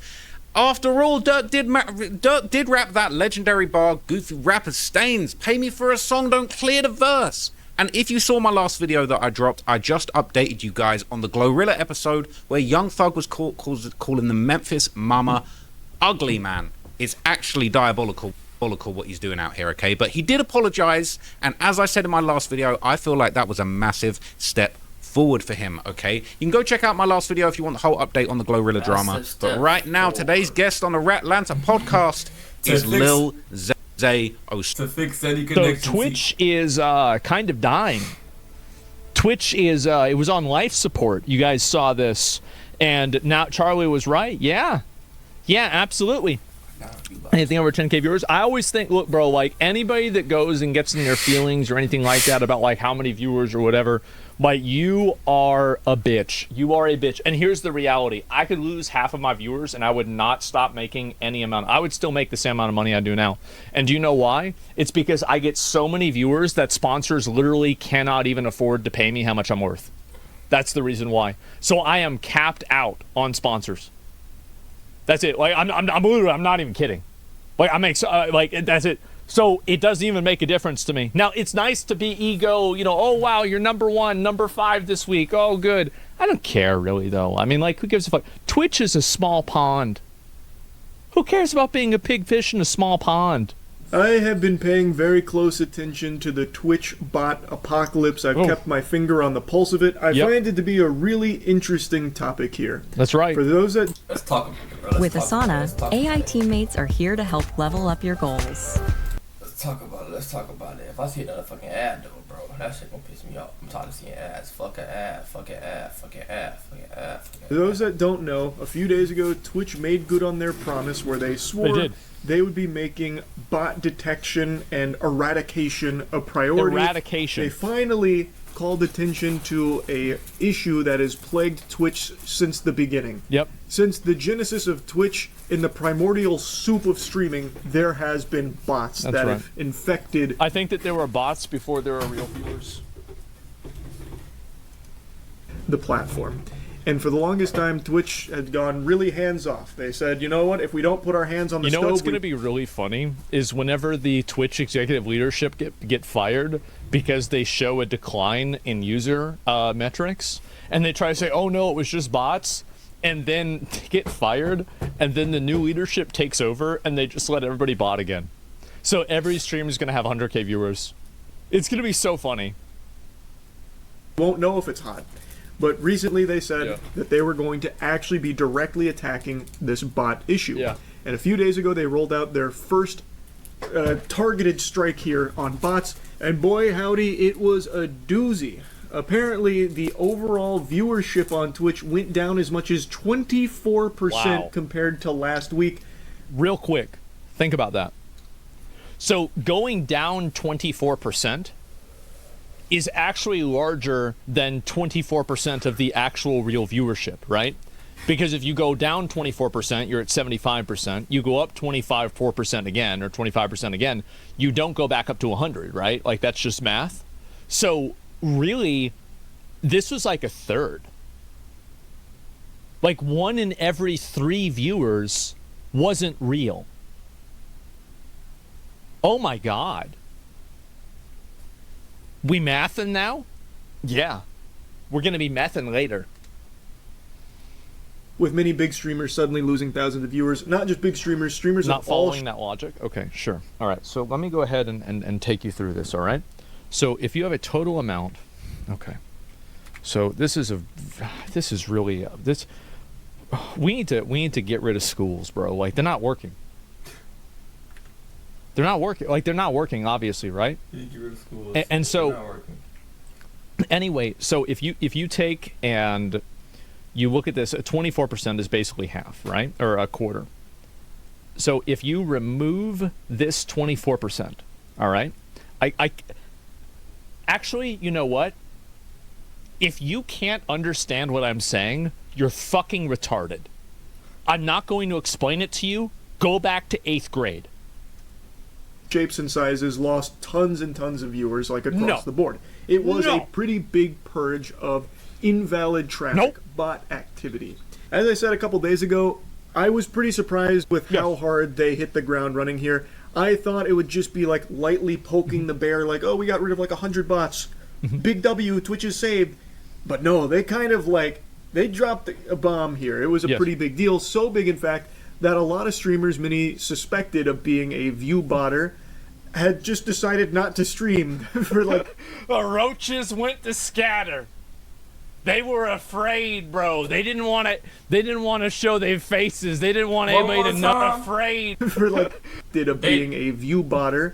After all, Durk did rap that legendary bar, "Goofy rappers stains, pay me for a song, don't clear the verse." And if you saw my last video that I dropped, I just updated you guys on the Glorilla episode where Young Thug was calling the Memphis Mama ugly, man. It's actually diabolical what he's doing out here, okay? But he did apologize, and as I said in my last video, I feel like that was a massive step forward for him, okay? You can go check out my last video if you want the whole update on the Glorilla drama. But right now, today's guest on the Ratlanta podcast is Lil Z. To fix any So connection. Twitch is kind of dying. Twitch is it was on life support. You guys saw this, and now Charlie was right. Yeah, absolutely. Anything over 10K viewers, I always think, look, bro, like anybody that goes and gets in their feelings or anything like that about like how many viewers or whatever, Like, you are a bitch. You are a bitch. And here's the reality. I could lose half of my viewers and I would not stop making any amount. I would still make the same amount of money I do now. And do you know why? It's because I get so many viewers that sponsors literally cannot even afford to pay me how much I'm worth. That's the reason why. So I am capped out on sponsors. That's it. Like, I'm literally, I'm not even kidding. Like, I make, that's it. So it doesn't even make a difference to me. Now, it's nice to be ego, you know, oh, wow, you're number 1, number 5 this week. Oh, good. I don't care, really, though. I mean, like, who gives a fuck? Twitch is a small pond. Who cares about being a big fish in a small pond? I have been paying very close attention to the Twitch bot apocalypse. I've kept my finger on the pulse of it. I find it to be a really interesting topic here. That's right. For those that... Let's talk. With Asana, AI teammates are here to help level up your goals. Let's talk about it. If I see another fucking ad, though, bro, that shit gonna piss me off. I'm tired of seeing ads. Fucking ad, fucking ad, fucking ad, fucking ad. For those that don't know, a few days ago, Twitch made good on their promise where they swore they would be making bot detection and eradication a priority. Eradication. They finally called attention to a issue that has plagued Twitch since the beginning. Yep. Since the genesis of Twitch, in the primordial soup of streaming, there has been bots that have infected. I think that there were bots before there were real viewers. The platform. And for the longest time, Twitch had gone really hands-off. They said, you know what, if we don't put our hands on the stove... You know what's going to be really funny is whenever the Twitch executive leadership get fired because they show a decline in user metrics, and they try to say, oh no, it was just bots, and then get fired, and then the new leadership takes over, and they just let everybody bot again. So every stream is going to have 100K viewers. It's going to be so funny. Won't know if it's hot. But recently they said that they were going to actually be directly attacking this bot issue. Yeah. And a few days ago they rolled out their first targeted strike here on bots. And boy howdy, it was a doozy. Apparently the overall viewership on Twitch went down as much as 24% compared to last week. Real quick, think about that. So going down 24% is actually larger than 24% of the actual real viewership, right? Because if you go down 24%, you're at 75%. You go up 4% again, or 25% again, you don't go back up to 100, right? Like, that's just math. So really, this was like a third. Like 1 in every 3 viewers wasn't real. Oh my God. We mathin' now? Yeah. We're going to be mathin' later. With many big streamers suddenly losing thousands of viewers. Not just big streamers, streamers not of all... following that logic? Okay, sure. All right, so let me go ahead and take you through this, all right? So if you have a total amount... Okay. So this is really... We need to get rid of schools, bro. Like, they're not working. They're not working. Like, they're not working, obviously, right? You get rid of schools. And so, not working. Anyway, so if you take and you look at this, 24% is basically half, right, or a quarter. So if you remove this 24%, all right, I actually, you know what? If you can't understand what I'm saying, you're fucking retarded. I'm not going to explain it to you. Go back to 8th grade. Shapes and sizes lost tons and tons of viewers, like across the board. It was a pretty big purge of invalid traffic, bot activity. As I said a couple days ago, I was pretty surprised with how hard they hit the ground running here. I thought it would just be like lightly poking the bear, like, oh, we got rid of like 100 bots. Big W, Twitch is saved. But no, they kind of like, they dropped a bomb here. It was a pretty big deal. So big, in fact, that a lot of streamers, many suspected of being a view botter, had just decided not to stream for like... The roaches went to scatter. They were afraid, bro. They didn't want to show their faces. They didn't want anybody to know. Afraid. For like, being a view botter,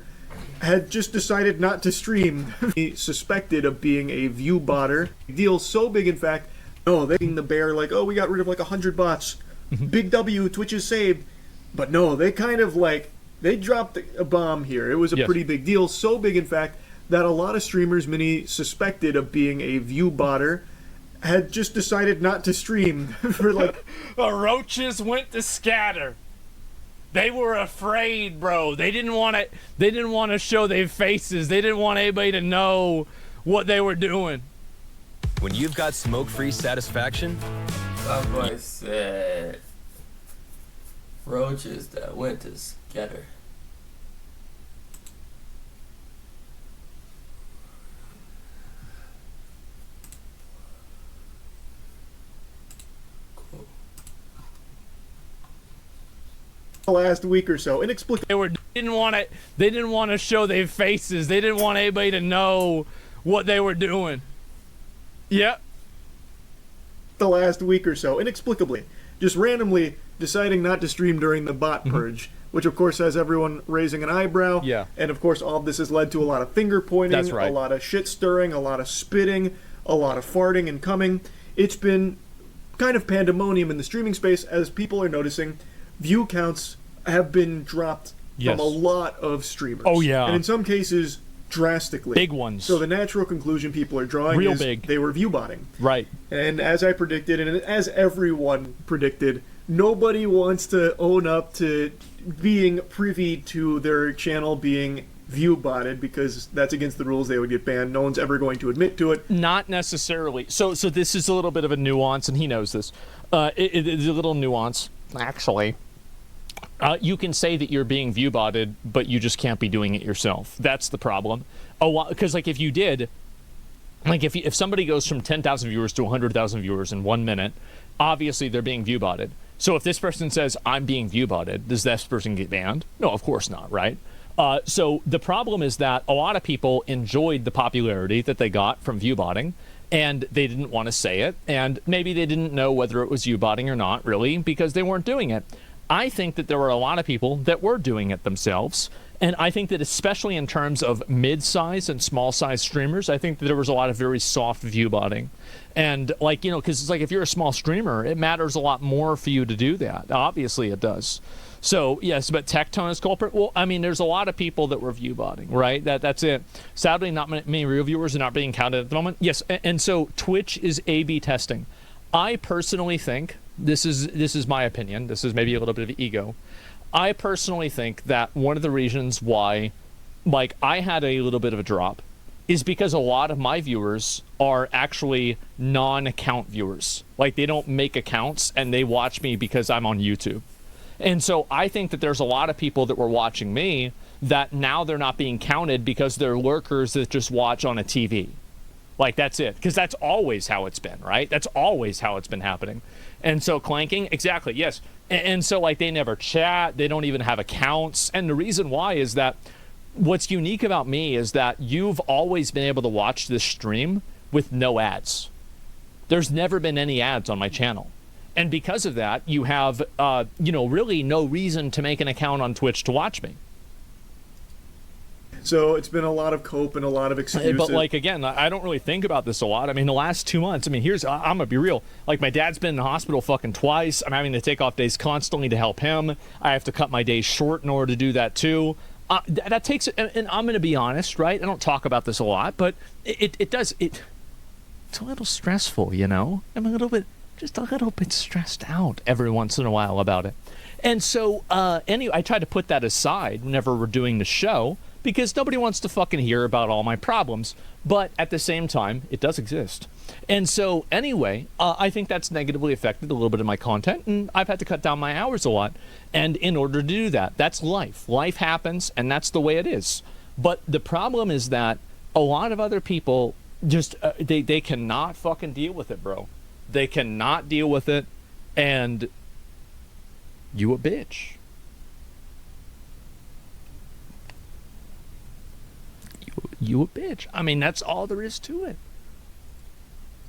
had just decided not to stream. Suspected of being a view botter. Deal so big, in fact, no, they the bear like, oh, we got rid of like 100 bots. Big W, Twitch is saved. But no, they kind of like, they dropped a bomb here. It was a pretty big deal. So big, in fact, that a lot of streamers many suspected of being a view botter had just decided not to stream for like... The roaches went to scatter. They were afraid, bro. They didn't want to. They didn't want to show their faces. They didn't want anybody to know what they were doing. When you've got smoke-free satisfaction, Somebody said roaches that went to scatter. Last week or so, inexplicably They didn't want to show their faces. They didn't want anybody to know what they were doing. Yep. The last week or so, inexplicably, just randomly deciding not to stream during the bot purge, which of course has everyone raising an eyebrow. Yeah. And of course, all of this has led to a lot of finger pointing, That's right. a lot of shit stirring, a lot of spitting, a lot of farting and coming. It's been kind of pandemonium in the streaming space as people are noticing view counts have been dropped Yes. from a lot of streamers. Oh, yeah. And in some cases, drastically. Big ones. So the natural conclusion people are drawing Real is big. they were view botting. Right. And as I predicted, and as everyone predicted, nobody wants to own up to being privy to their channel being view botted because that's against the rules. They would get banned. No one's ever going to admit to it. Not necessarily. So this is a little bit of a nuance, and he knows this. It's a little nuance, actually. You can say that you're being view botted, but you just can't be doing it yourself. That's the problem. Because like if you did, like if somebody goes from 10,000 viewers to 100,000 viewers in 1 minute, obviously they're being view botted. So if this person says I'm being view botted, does this person get banned? No, of course not, right? So the problem is that a lot of people enjoyed the popularity that they got from view botting, and they didn't want to say it, and maybe they didn't know whether it was view botting or not, really, because they weren't doing it. I think that there were a lot of people that were doing it themselves, and I think that especially in terms of mid-size and small-size streamers, I think that there was a lot of very soft view botting. And, like, you know, because it's like if you're a small streamer, it matters a lot more for you to do that. Obviously it does. So, yes, but Tectone is culprit. Well, I mean, there's a lot of people that were view botting, right? That's it. Sadly, not many real viewers are not being counted at the moment. Yes, and so Twitch is A/B testing. I personally think, this is my opinion, this is maybe a little bit of ego, I personally think that one of the reasons why, like, I had a little bit of a drop is because a lot of my viewers are actually non-account viewers. Like, they don't make accounts, and they watch me because I'm on YouTube. And so I think that there's a lot of people that were watching me that now they're not being counted because they're lurkers that just watch on a TV. Like, that's it. Because that's always how it's been, right? That's always how it's been happening. And so clanking, exactly, yes. And so, like, they never chat. They don't even have accounts. And the reason why is that what's unique about me is that you've always been able to watch this stream with no ads. There's never been any ads on my channel. And because of that, you have, you know, really no reason to make an account on Twitch to watch me. So it's been a lot of cope and a lot of excuses. But, like, again, I don't really think about this a lot. I mean, the last 2 months, I mean, I'm going to be real. Like, my dad's been in the hospital fucking twice. I'm having to take off days constantly to help him. I have to cut my days short in order to do that, too. That takes, and I'm going to be honest, right? I don't talk about this a lot, but it does, it's a little stressful, you know? I'm just a little bit stressed out every once in a while about it. And so, anyway, I try to put that aside whenever we're doing the show, because nobody wants to fucking hear about all my problems. But at the same time, it does exist. And so, anyway, I think that's negatively affected a little bit of my content, and I've had to cut down my hours a lot. And in order to do that, that's life. Life happens, and that's the way it is. But the problem is that a lot of other people just, they cannot fucking deal with it, bro. They cannot deal with it, and you a bitch. You a bitch. I mean, that's all there is to it.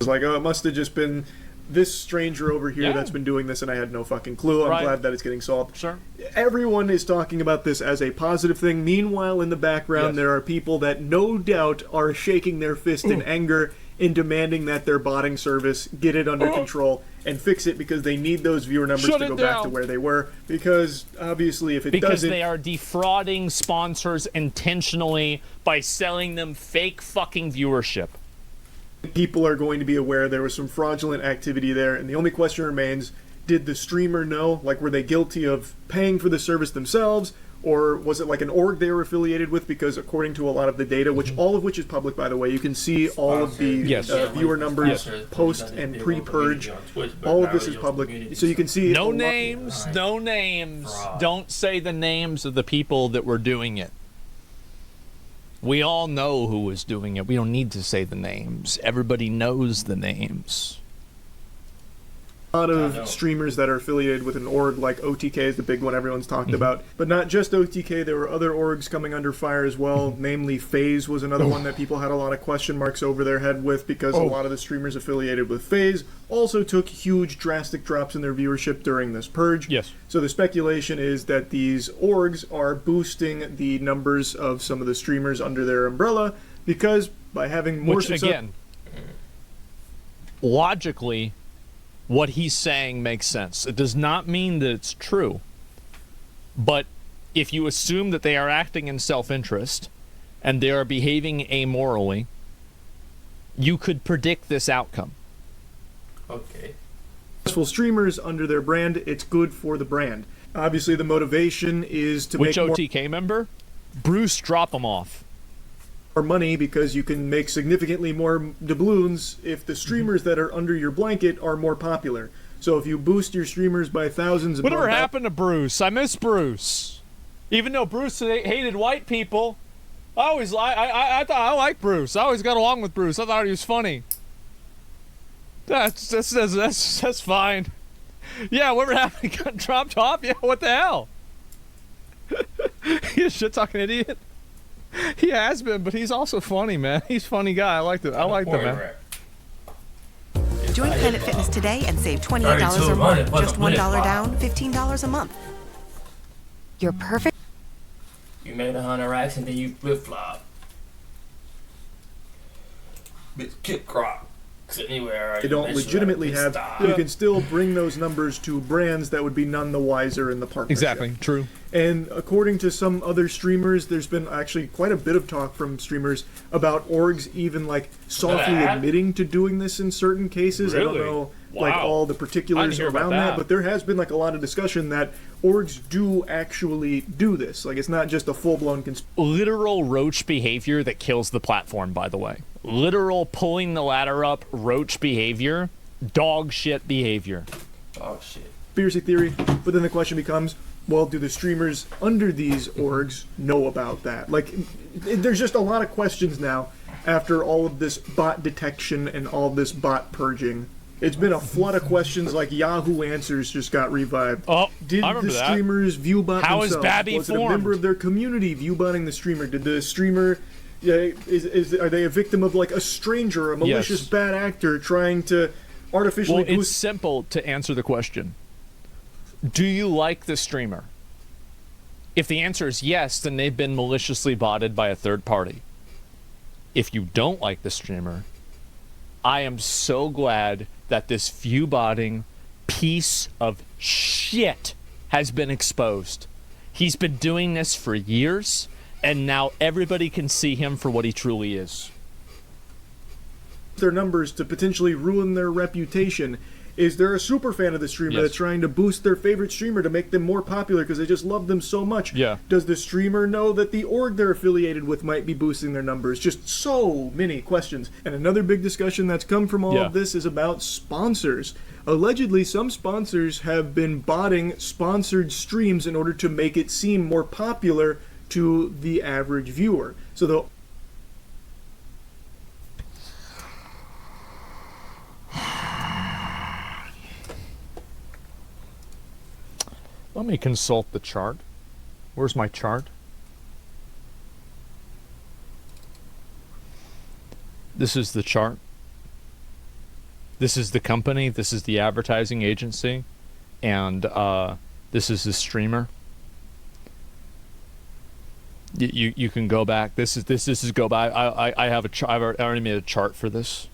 It's like, oh, it must have just been this stranger over here that's been doing this, and I had no fucking clue. I'm glad that it's getting solved. Sure. Everyone is talking about this as a positive thing. Meanwhile, in the background, there are people that no doubt are shaking their fist in anger in demanding that their botting service get it under control and fix it, because they need those viewer numbers Shut to it go back down. to where they were. Because obviously, if it Because doesn't, they are defrauding sponsors intentionally by selling them fake fucking viewership. people are going to be aware there was some fraudulent activity there, and the only question remains: did the streamer know? Like, were they guilty of paying for the service themselves? Or was it like an org they were affiliated with? Because according to a lot of the data, which all of which is public, by the way, you can see all of the viewer numbers post and pre-purge. All of this is public, so you can see. No names, no names. Don't say the names of the people that were doing it. We all know who was doing it. We don't need to say the names. Everybody knows the names. A lot of streamers that are affiliated with an org like OTK is the big one everyone's talked about. But not just OTK, there were other orgs coming under fire as well. Namely, FaZe was another one that people had a lot of question marks over their head with, because a lot of the streamers affiliated with FaZe also took huge drastic drops in their viewership during this purge. Yes. So the speculation is that these orgs are boosting the numbers of some of the streamers under their umbrella, because by having more Which, again, logically, what he's saying makes sense. It does not mean that it's true. But if you assume that they are acting in self-interest and they are behaving amorally, you could predict this outcome. Okay. Successful streamers under their brand, it's good for the brand. Obviously, the motivation is to Which make more OTK member? Bruce, drop him off. money, because you can make significantly more doubloons if the streamers that are under your blanket are more popular. So if you boost your streamers by thousands of Whatever happened to Bruce? I miss Bruce. Even though Bruce hated white people, I thought I liked Bruce. I always got along with Bruce. I thought he was funny. That's fine. Yeah, whatever happened? He got dropped off? Yeah, what the hell? You a shit-talking idiot? He has been, but he's also funny, man. He's a funny guy. I like him, man. Join Planet Fitness today and save $28 a month. Just $1 down, $15 a month. You're perfect. You made 100 racks and then you flip-flop. Bitch, kick crop. Anywhere they don't legitimately have, you can still bring those numbers to brands that would be none the wiser in the partnership. Exactly, true. And according to some other streamers, there's been actually quite a bit of talk from streamers about orgs even like softly admitting to doing this in certain cases. Really? I don't know like all the particulars around that, but there has been like a lot of discussion that orgs do actually do this. Like, it's not just a full-blown literal roach behavior that kills the platform, by the way. Literal pulling the ladder up roach behavior, dog shit behavior. Dog shit. Conspiracy theory, but then the question becomes, well, do the streamers under these orgs know about that? Like, there's just a lot of questions now after all of this bot detection and all this bot purging. It's been a flood of questions, like Yahoo Answers just got revived. Oh, did I remember the that. streamers view bot How themselves? is Babby Was it a formed? member of their community view botting the streamer? Did the streamer, are they a victim of like a stranger, a malicious Yes. bad actor trying to artificially Well, it's boost? simple to answer the question. Do you like the streamer? If the answer is yes, then they've been maliciously botted by a third party. If you don't like the streamer, I am so glad that this view botting piece of shit has been exposed. He's been doing this for years, and now everybody can see him for what he truly is. Their numbers to potentially ruin their reputation. Is there a super fan of the streamer that's trying to boost their favorite streamer to make them more popular because they just love them so much? Yeah. Does the streamer know that the org they're affiliated with might be boosting their numbers? Just so many questions. And another big discussion that's come from all of this is about sponsors. Allegedly, some sponsors have been botting sponsored streams in order to make it seem more popular to the average viewer. So they'll Let me consult the chart. Where's my chart? This is the chart. This is the company. This is the advertising agency. And this is the streamer. You can go back. This is go back. I have I've already made a chart for this.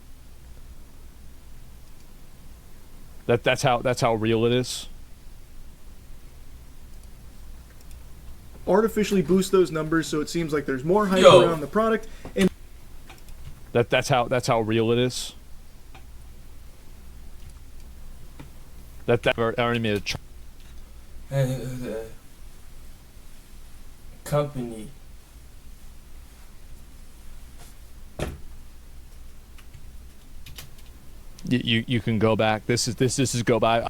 That's how real it is. Artificially boost those numbers so it seems like there's more hype Yo. around the product, and That's how real it is. I already made a chart. The company. You can go back. This is go by.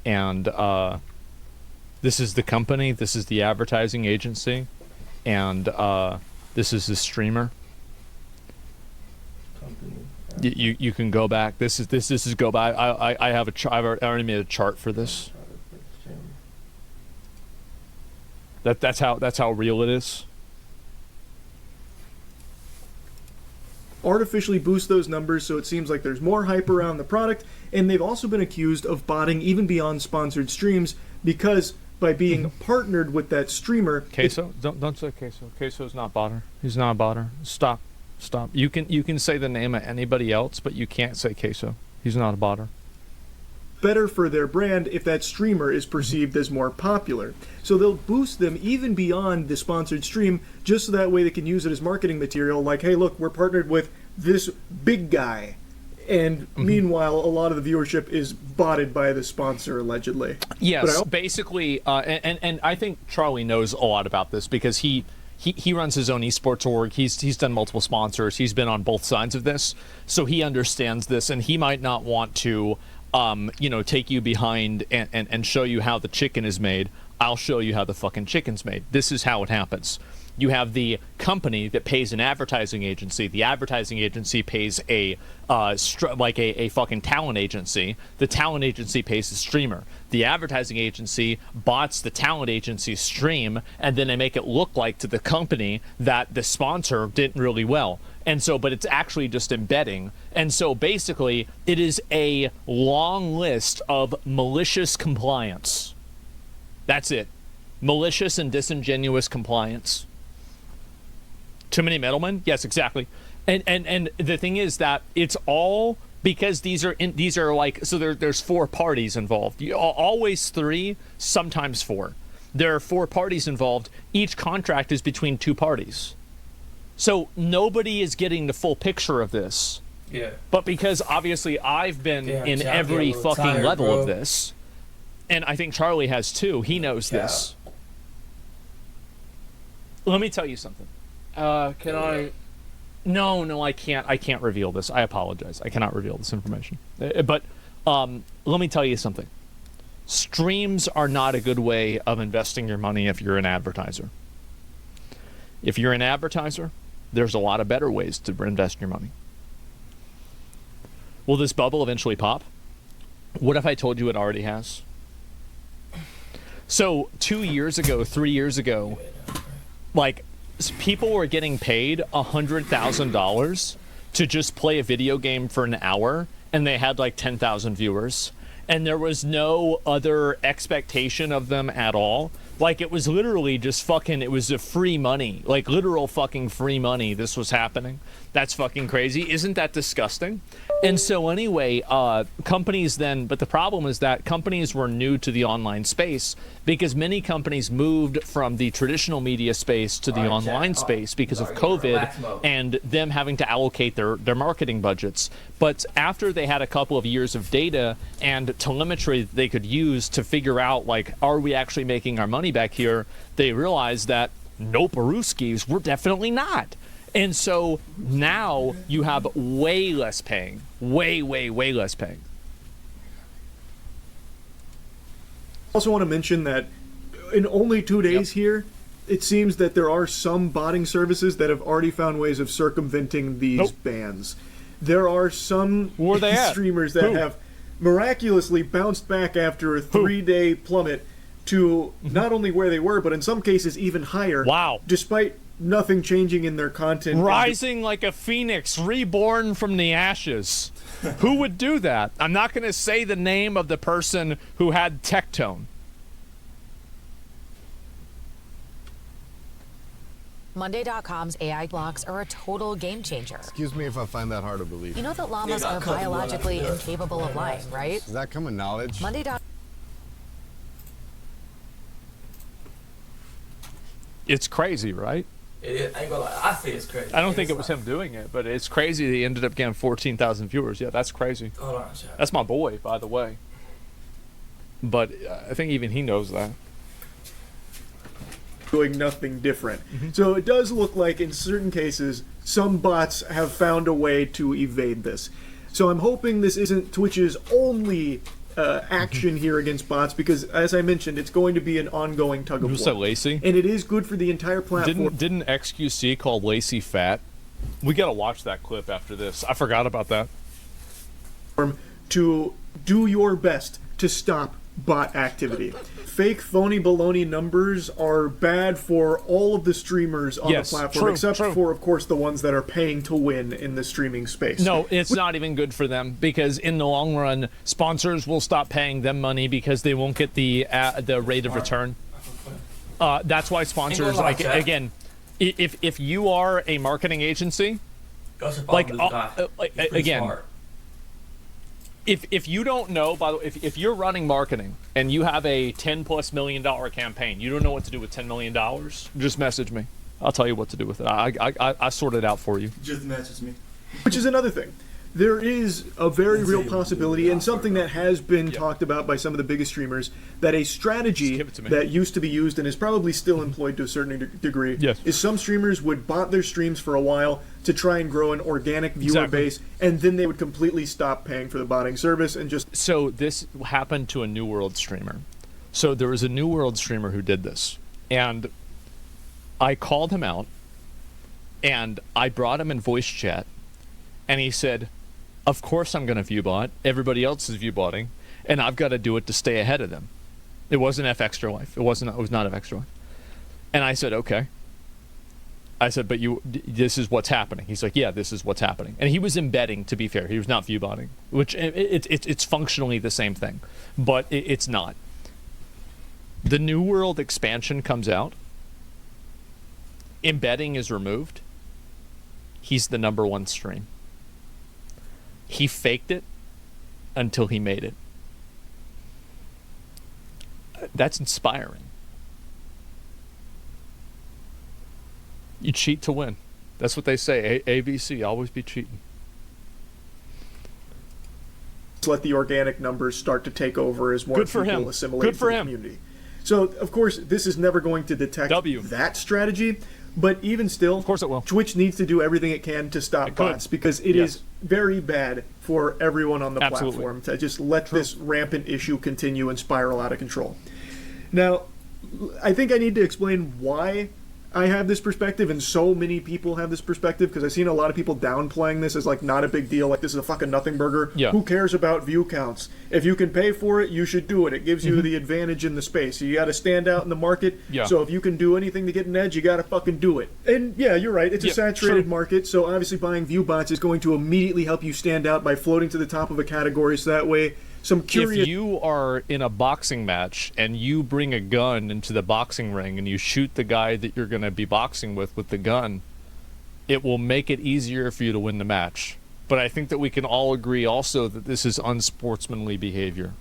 And this is the company. This is the advertising agency, and this is the streamer. You can go back. This is go by. I have a I've already made a chart for this. That's how real it is. artificially boost those numbers so it seems like there's more hype around the product, and they've also been accused of botting even beyond sponsored streams because by being partnered with that streamer... Queso? Don't say Queso. Queso's not botter. He's not a botter. Stop. You can say the name of anybody else, but you can't say Queso. He's not a botter. Better for their brand if that streamer is perceived as more popular. So they'll boost them even beyond the sponsored stream, just so that way they can use it as marketing material, like, hey, look, we're partnered with this big guy. And meanwhile, a lot of the viewership is botted by the sponsor, allegedly. Yes, basically, and I think Charlie knows a lot about this because he runs his own esports org. He's done multiple sponsors. He's been on both sides of this, so he understands this, and he might not want to take you behind and show you how the chicken is made. I'll show you how the fucking chicken's made. This is how it happens. You have the company that pays an advertising agency. The advertising agency pays a fucking talent agency. The talent agency pays the streamer. The advertising agency bots the talent agency's stream, and then they make it look like to the company that the sponsor did really well. And so, but it's actually just embedding. And so basically, it is a long list of malicious compliance. That's it. Malicious and disingenuous compliance. Too many middlemen? Yes, exactly. And the thing is that it's all because these are like, so there's four parties involved. Always three, sometimes four. There are four parties involved. Each contract is between two parties. So nobody is getting the full picture of this. Yeah. But because obviously I've been in every fucking level of this, and I think Charlie has too. He knows this. Let me tell you something. Can I? No, I can't. I can't reveal this. I apologize. I cannot reveal this information. But let me tell you something. Streams are not a good way of investing your money if you're an advertiser. If you're an advertiser, there's a lot of better ways to invest your money. Will this bubble eventually pop? What if I told you it already has? So 2 years ago, 3 years ago, like, people were getting paid $100,000 to just play a video game for an hour, and they had like 10,000 viewers, and there was no other expectation of them at all. Like, it was literally just fucking, it was a free money, like literal fucking free money. This was happening. That's fucking crazy. Isn't that disgusting? And so anyway, companies then, but the problem is that companies were new to the online space because many companies moved from the traditional media space to the online space because of COVID and them having to allocate their marketing budgets. But after they had a couple of years of data and telemetry that they could use to figure out, like, are we actually making our money back here, they realized that nope, Aruskis, we're definitely not. And so now you have way less paying, way less paying. I also want to mention that in only 2 days here, it seems that there are some botting services that have already found ways of circumventing these bans. There are some streamers that have miraculously bounced back after a 3-day plummet to not only where they were, but in some cases even higher. Wow. Despite nothing changing in their content. Rising like a phoenix, reborn from the ashes. Who would do that? I'm not going to say the name of the person who had Tectone. Monday.com's AI blocks are a total game changer. Excuse me if I find that hard to believe. You know that llamas are biologically incapable of lying, right? Does that come with knowledge? It's crazy, right? It is. I ain't gonna lie. I say it's crazy. I don't think it was him doing it, but it's crazy that he ended up getting 14,000 viewers. Yeah, that's crazy. Hold on, Chad. That's my boy, by the way. But I think even he knows that. Doing nothing different. So it does look like in certain cases, some bots have found a way to evade this. So I'm hoping this isn't Twitch's only action here against bots, because as I mentioned, it's going to be an ongoing tug of war. Who said Lacey? And it is good for the entire platform. Didn't XQC call Lacey fat? We gotta watch that clip after this. I forgot about that. To do your best to stop bot activity. Fake, phony, baloney numbers are bad for all of the streamers on the platform, except for, of course, the ones that are paying to win in the streaming space. No, it's not even good for them, because in the long run, sponsors will stop paying them money because they won't get the rate of return. That's why sponsors, like, again, if you are a marketing agency, like, again, if you don't know, by the way, if you're running marketing and you have a $10+ million campaign, you don't know what to do with $10 million, just message me. I'll tell you what to do with it. I sort it out for you. Just message me. Which is another thing. There is a very real possibility, and something that has been talked about by some of the biggest streamers, that a strategy that used to be used and is probably still employed to a certain degree is some streamers would bot their streams for a while to try and grow an organic viewer base, and then they would completely stop paying for the botting service and just... So this happened to a New World streamer. So there was a New World streamer who did this, and I called him out, and I brought him in voice chat, and he said, of course I'm going to viewbot. Everybody else is viewbotting, and I've got to do it to stay ahead of them. It wasn't F Extra Life. It was not F Extra Life. And I said, okay. I said, but this is what's happening. He's like, yeah, this is what's happening. And he was embedding, to be fair. He was not viewbotting, which it's functionally the same thing, but it's not. The New World expansion comes out. Embedding is removed. He's the #1 stream. He faked it until he made it. That's inspiring. You cheat to win. That's what they say. ABC, always be cheating. Let the organic numbers start to take over as more people assimilate to the community. So, of course, this is never going to detect that strategy. But even still, of course it will. Twitch needs to do everything it can to stop bots, because it is very bad for everyone on the platform to just let this rampant issue continue and spiral out of control. Now, I think I need to explain why I have this perspective, and so many people have this perspective, because I've seen a lot of people downplaying this as like not a big deal, like this is a fucking nothing burger. Who cares about view counts? If you can pay for it, you should do it. It gives you the advantage in the space. You got to stand out in the market. So if you can do anything to get an edge, you got to fucking do it. And yeah, you're right. It's a saturated market, so obviously buying view bots is going to immediately help you stand out by floating to the top of a category, so that way if you are in a boxing match and you bring a gun into the boxing ring and you shoot the guy that you're going to be boxing with the gun, it will make it easier for you to win the match. But I think that we can all agree also that this is unsportsmanly behavior.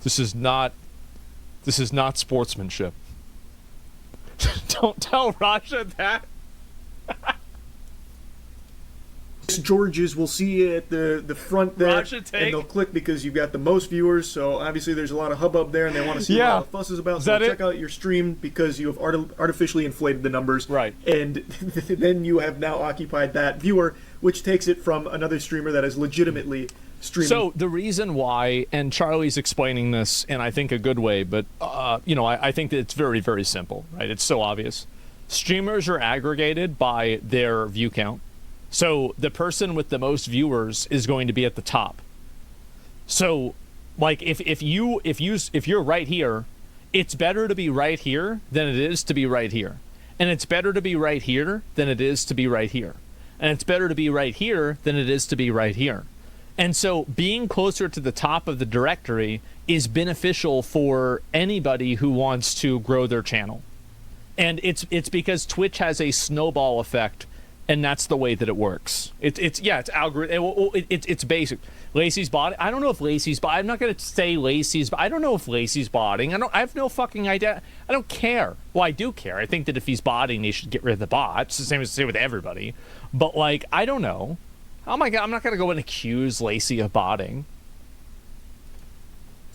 This is not sportsmanship. Don't tell Raja that. Georges will see you at the front there, and they'll click because you've got the most viewers, so obviously there's a lot of hubbub there and they want to see what all the fuss is about, so check out your stream because you have artificially inflated the numbers, and then you have now occupied that viewer, which takes it from another streamer that is legitimately streaming. So the reason why, and Charlie's explaining this in I think a good way, but I think that it's very, very simple, right? It's so obvious. Streamers are aggregated by their view count. So the person with the most viewers is going to be at the top. So, like, if you're right here, it's better to be right here than it is to be right here, and it's better to be right here than it is to be right here, and it's better to be right here than it is to be right here. And so, being closer to the top of the directory is beneficial for anybody who wants to grow their channel. And it's because Twitch has a snowball effect, and that's the way that it works. It's algorithm. It's basic. Lacey's botting. I don't know if Lacey's botting. I'm not gonna say Lacey's, but I don't know if Lacey's botting. I have no fucking idea. I don't care. Well, I do care. I think that if he's botting, they should get rid of the bots. It's the same with everybody. But like, I don't know. Oh my god, I'm not gonna go and accuse Lacey of botting.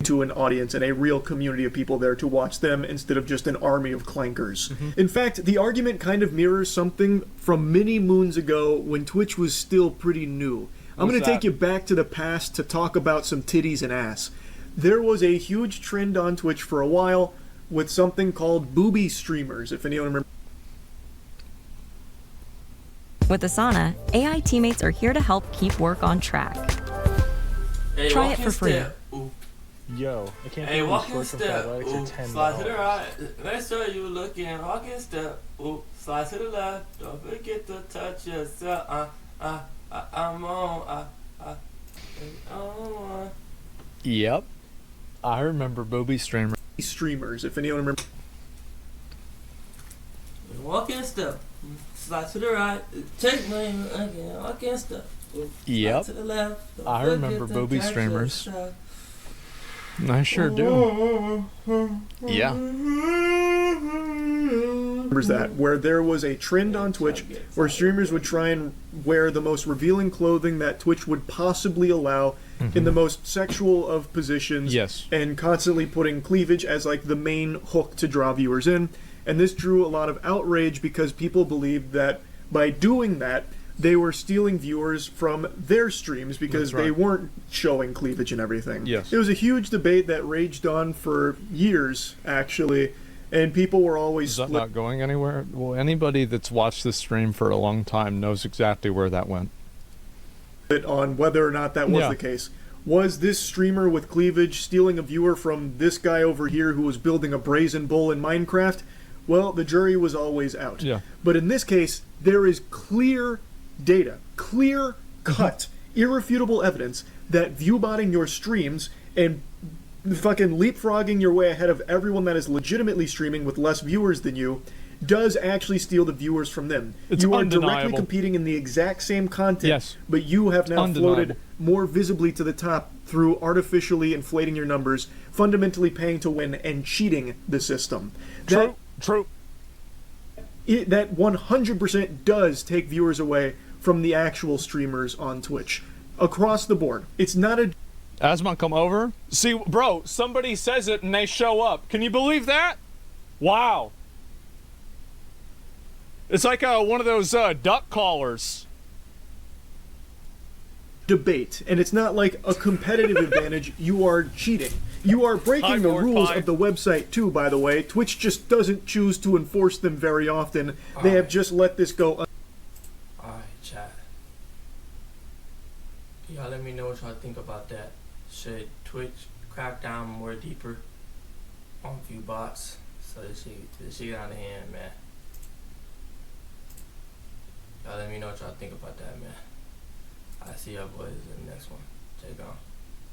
To an audience and a real community of people there to watch them instead of just an army of clankers. In fact, the argument kind of mirrors something from many moons ago when Twitch was still pretty new. I'm going to take you back to the past to talk about some titties and ass. There was a huge trend on Twitch for a while with something called booby streamers, if anyone remembers. With Asana, AI teammates are here to help keep work on track. Hey, Try it for free. Yo, I can't Hey, believe walk in short from step. athletics Ooh, are $10. slide to the right. Make sure you looking. Walk in step. Ooh, slide to the left. Don't forget to touch yourself. I'm on. I'm on. Yep. I remember booby streamers. Streamers, if anyone remembers. Walk in step. Slide to the right. Take my again. Walk in step. Yep. Slide to the left. Don't I forget remember to booby touch streamers. yourself. I sure do. Yeah. Remembers that, where there was a trend on Twitch where streamers would try and wear the most revealing clothing that Twitch would possibly allow in the most sexual of positions. Yes. And constantly putting cleavage as like the main hook to draw viewers in. And this drew a lot of outrage because people believed that by doing that, they were stealing viewers from their streams because That's right. they weren't showing cleavage and everything. Yes. It was a huge debate that raged on for years, actually, and people were always Is that not going anywhere? Well, anybody that's watched this stream for a long time knows exactly where that went. On whether or not that was Yeah. the case. Was this streamer with cleavage stealing a viewer from this guy over here who was building a brazen bull in Minecraft? Well, the jury was always out. Yeah. But in this case, there is clear data, clear cut, irrefutable evidence that viewbotting your streams and fucking leapfrogging your way ahead of everyone that is legitimately streaming with less viewers than you does actually steal the viewers from them. It's you are undeniable. directly competing in the exact same content, Yes. but you have now Undeniable. floated more visibly to the top through artificially inflating your numbers, fundamentally paying to win and cheating the system. True. That 100% does take viewers away from the actual streamers on Twitch. Across the board. It's not a... Asma, come over. See, bro, somebody says it and they show up. Can you believe that? Wow. It's like one of those duck callers. debate, and it's not like a competitive advantage. You are cheating. You are breaking the rules of the website too, by the way. Twitch just doesn't choose to enforce them very often. They have just let this go. Alright, chat. Y'all let me know what y'all think about that. Should Twitch crack down more deeper on view bots so this shit get out of hand, man? Y'all let me know what y'all think about that, man. I see y'all boys in the next one. Take on.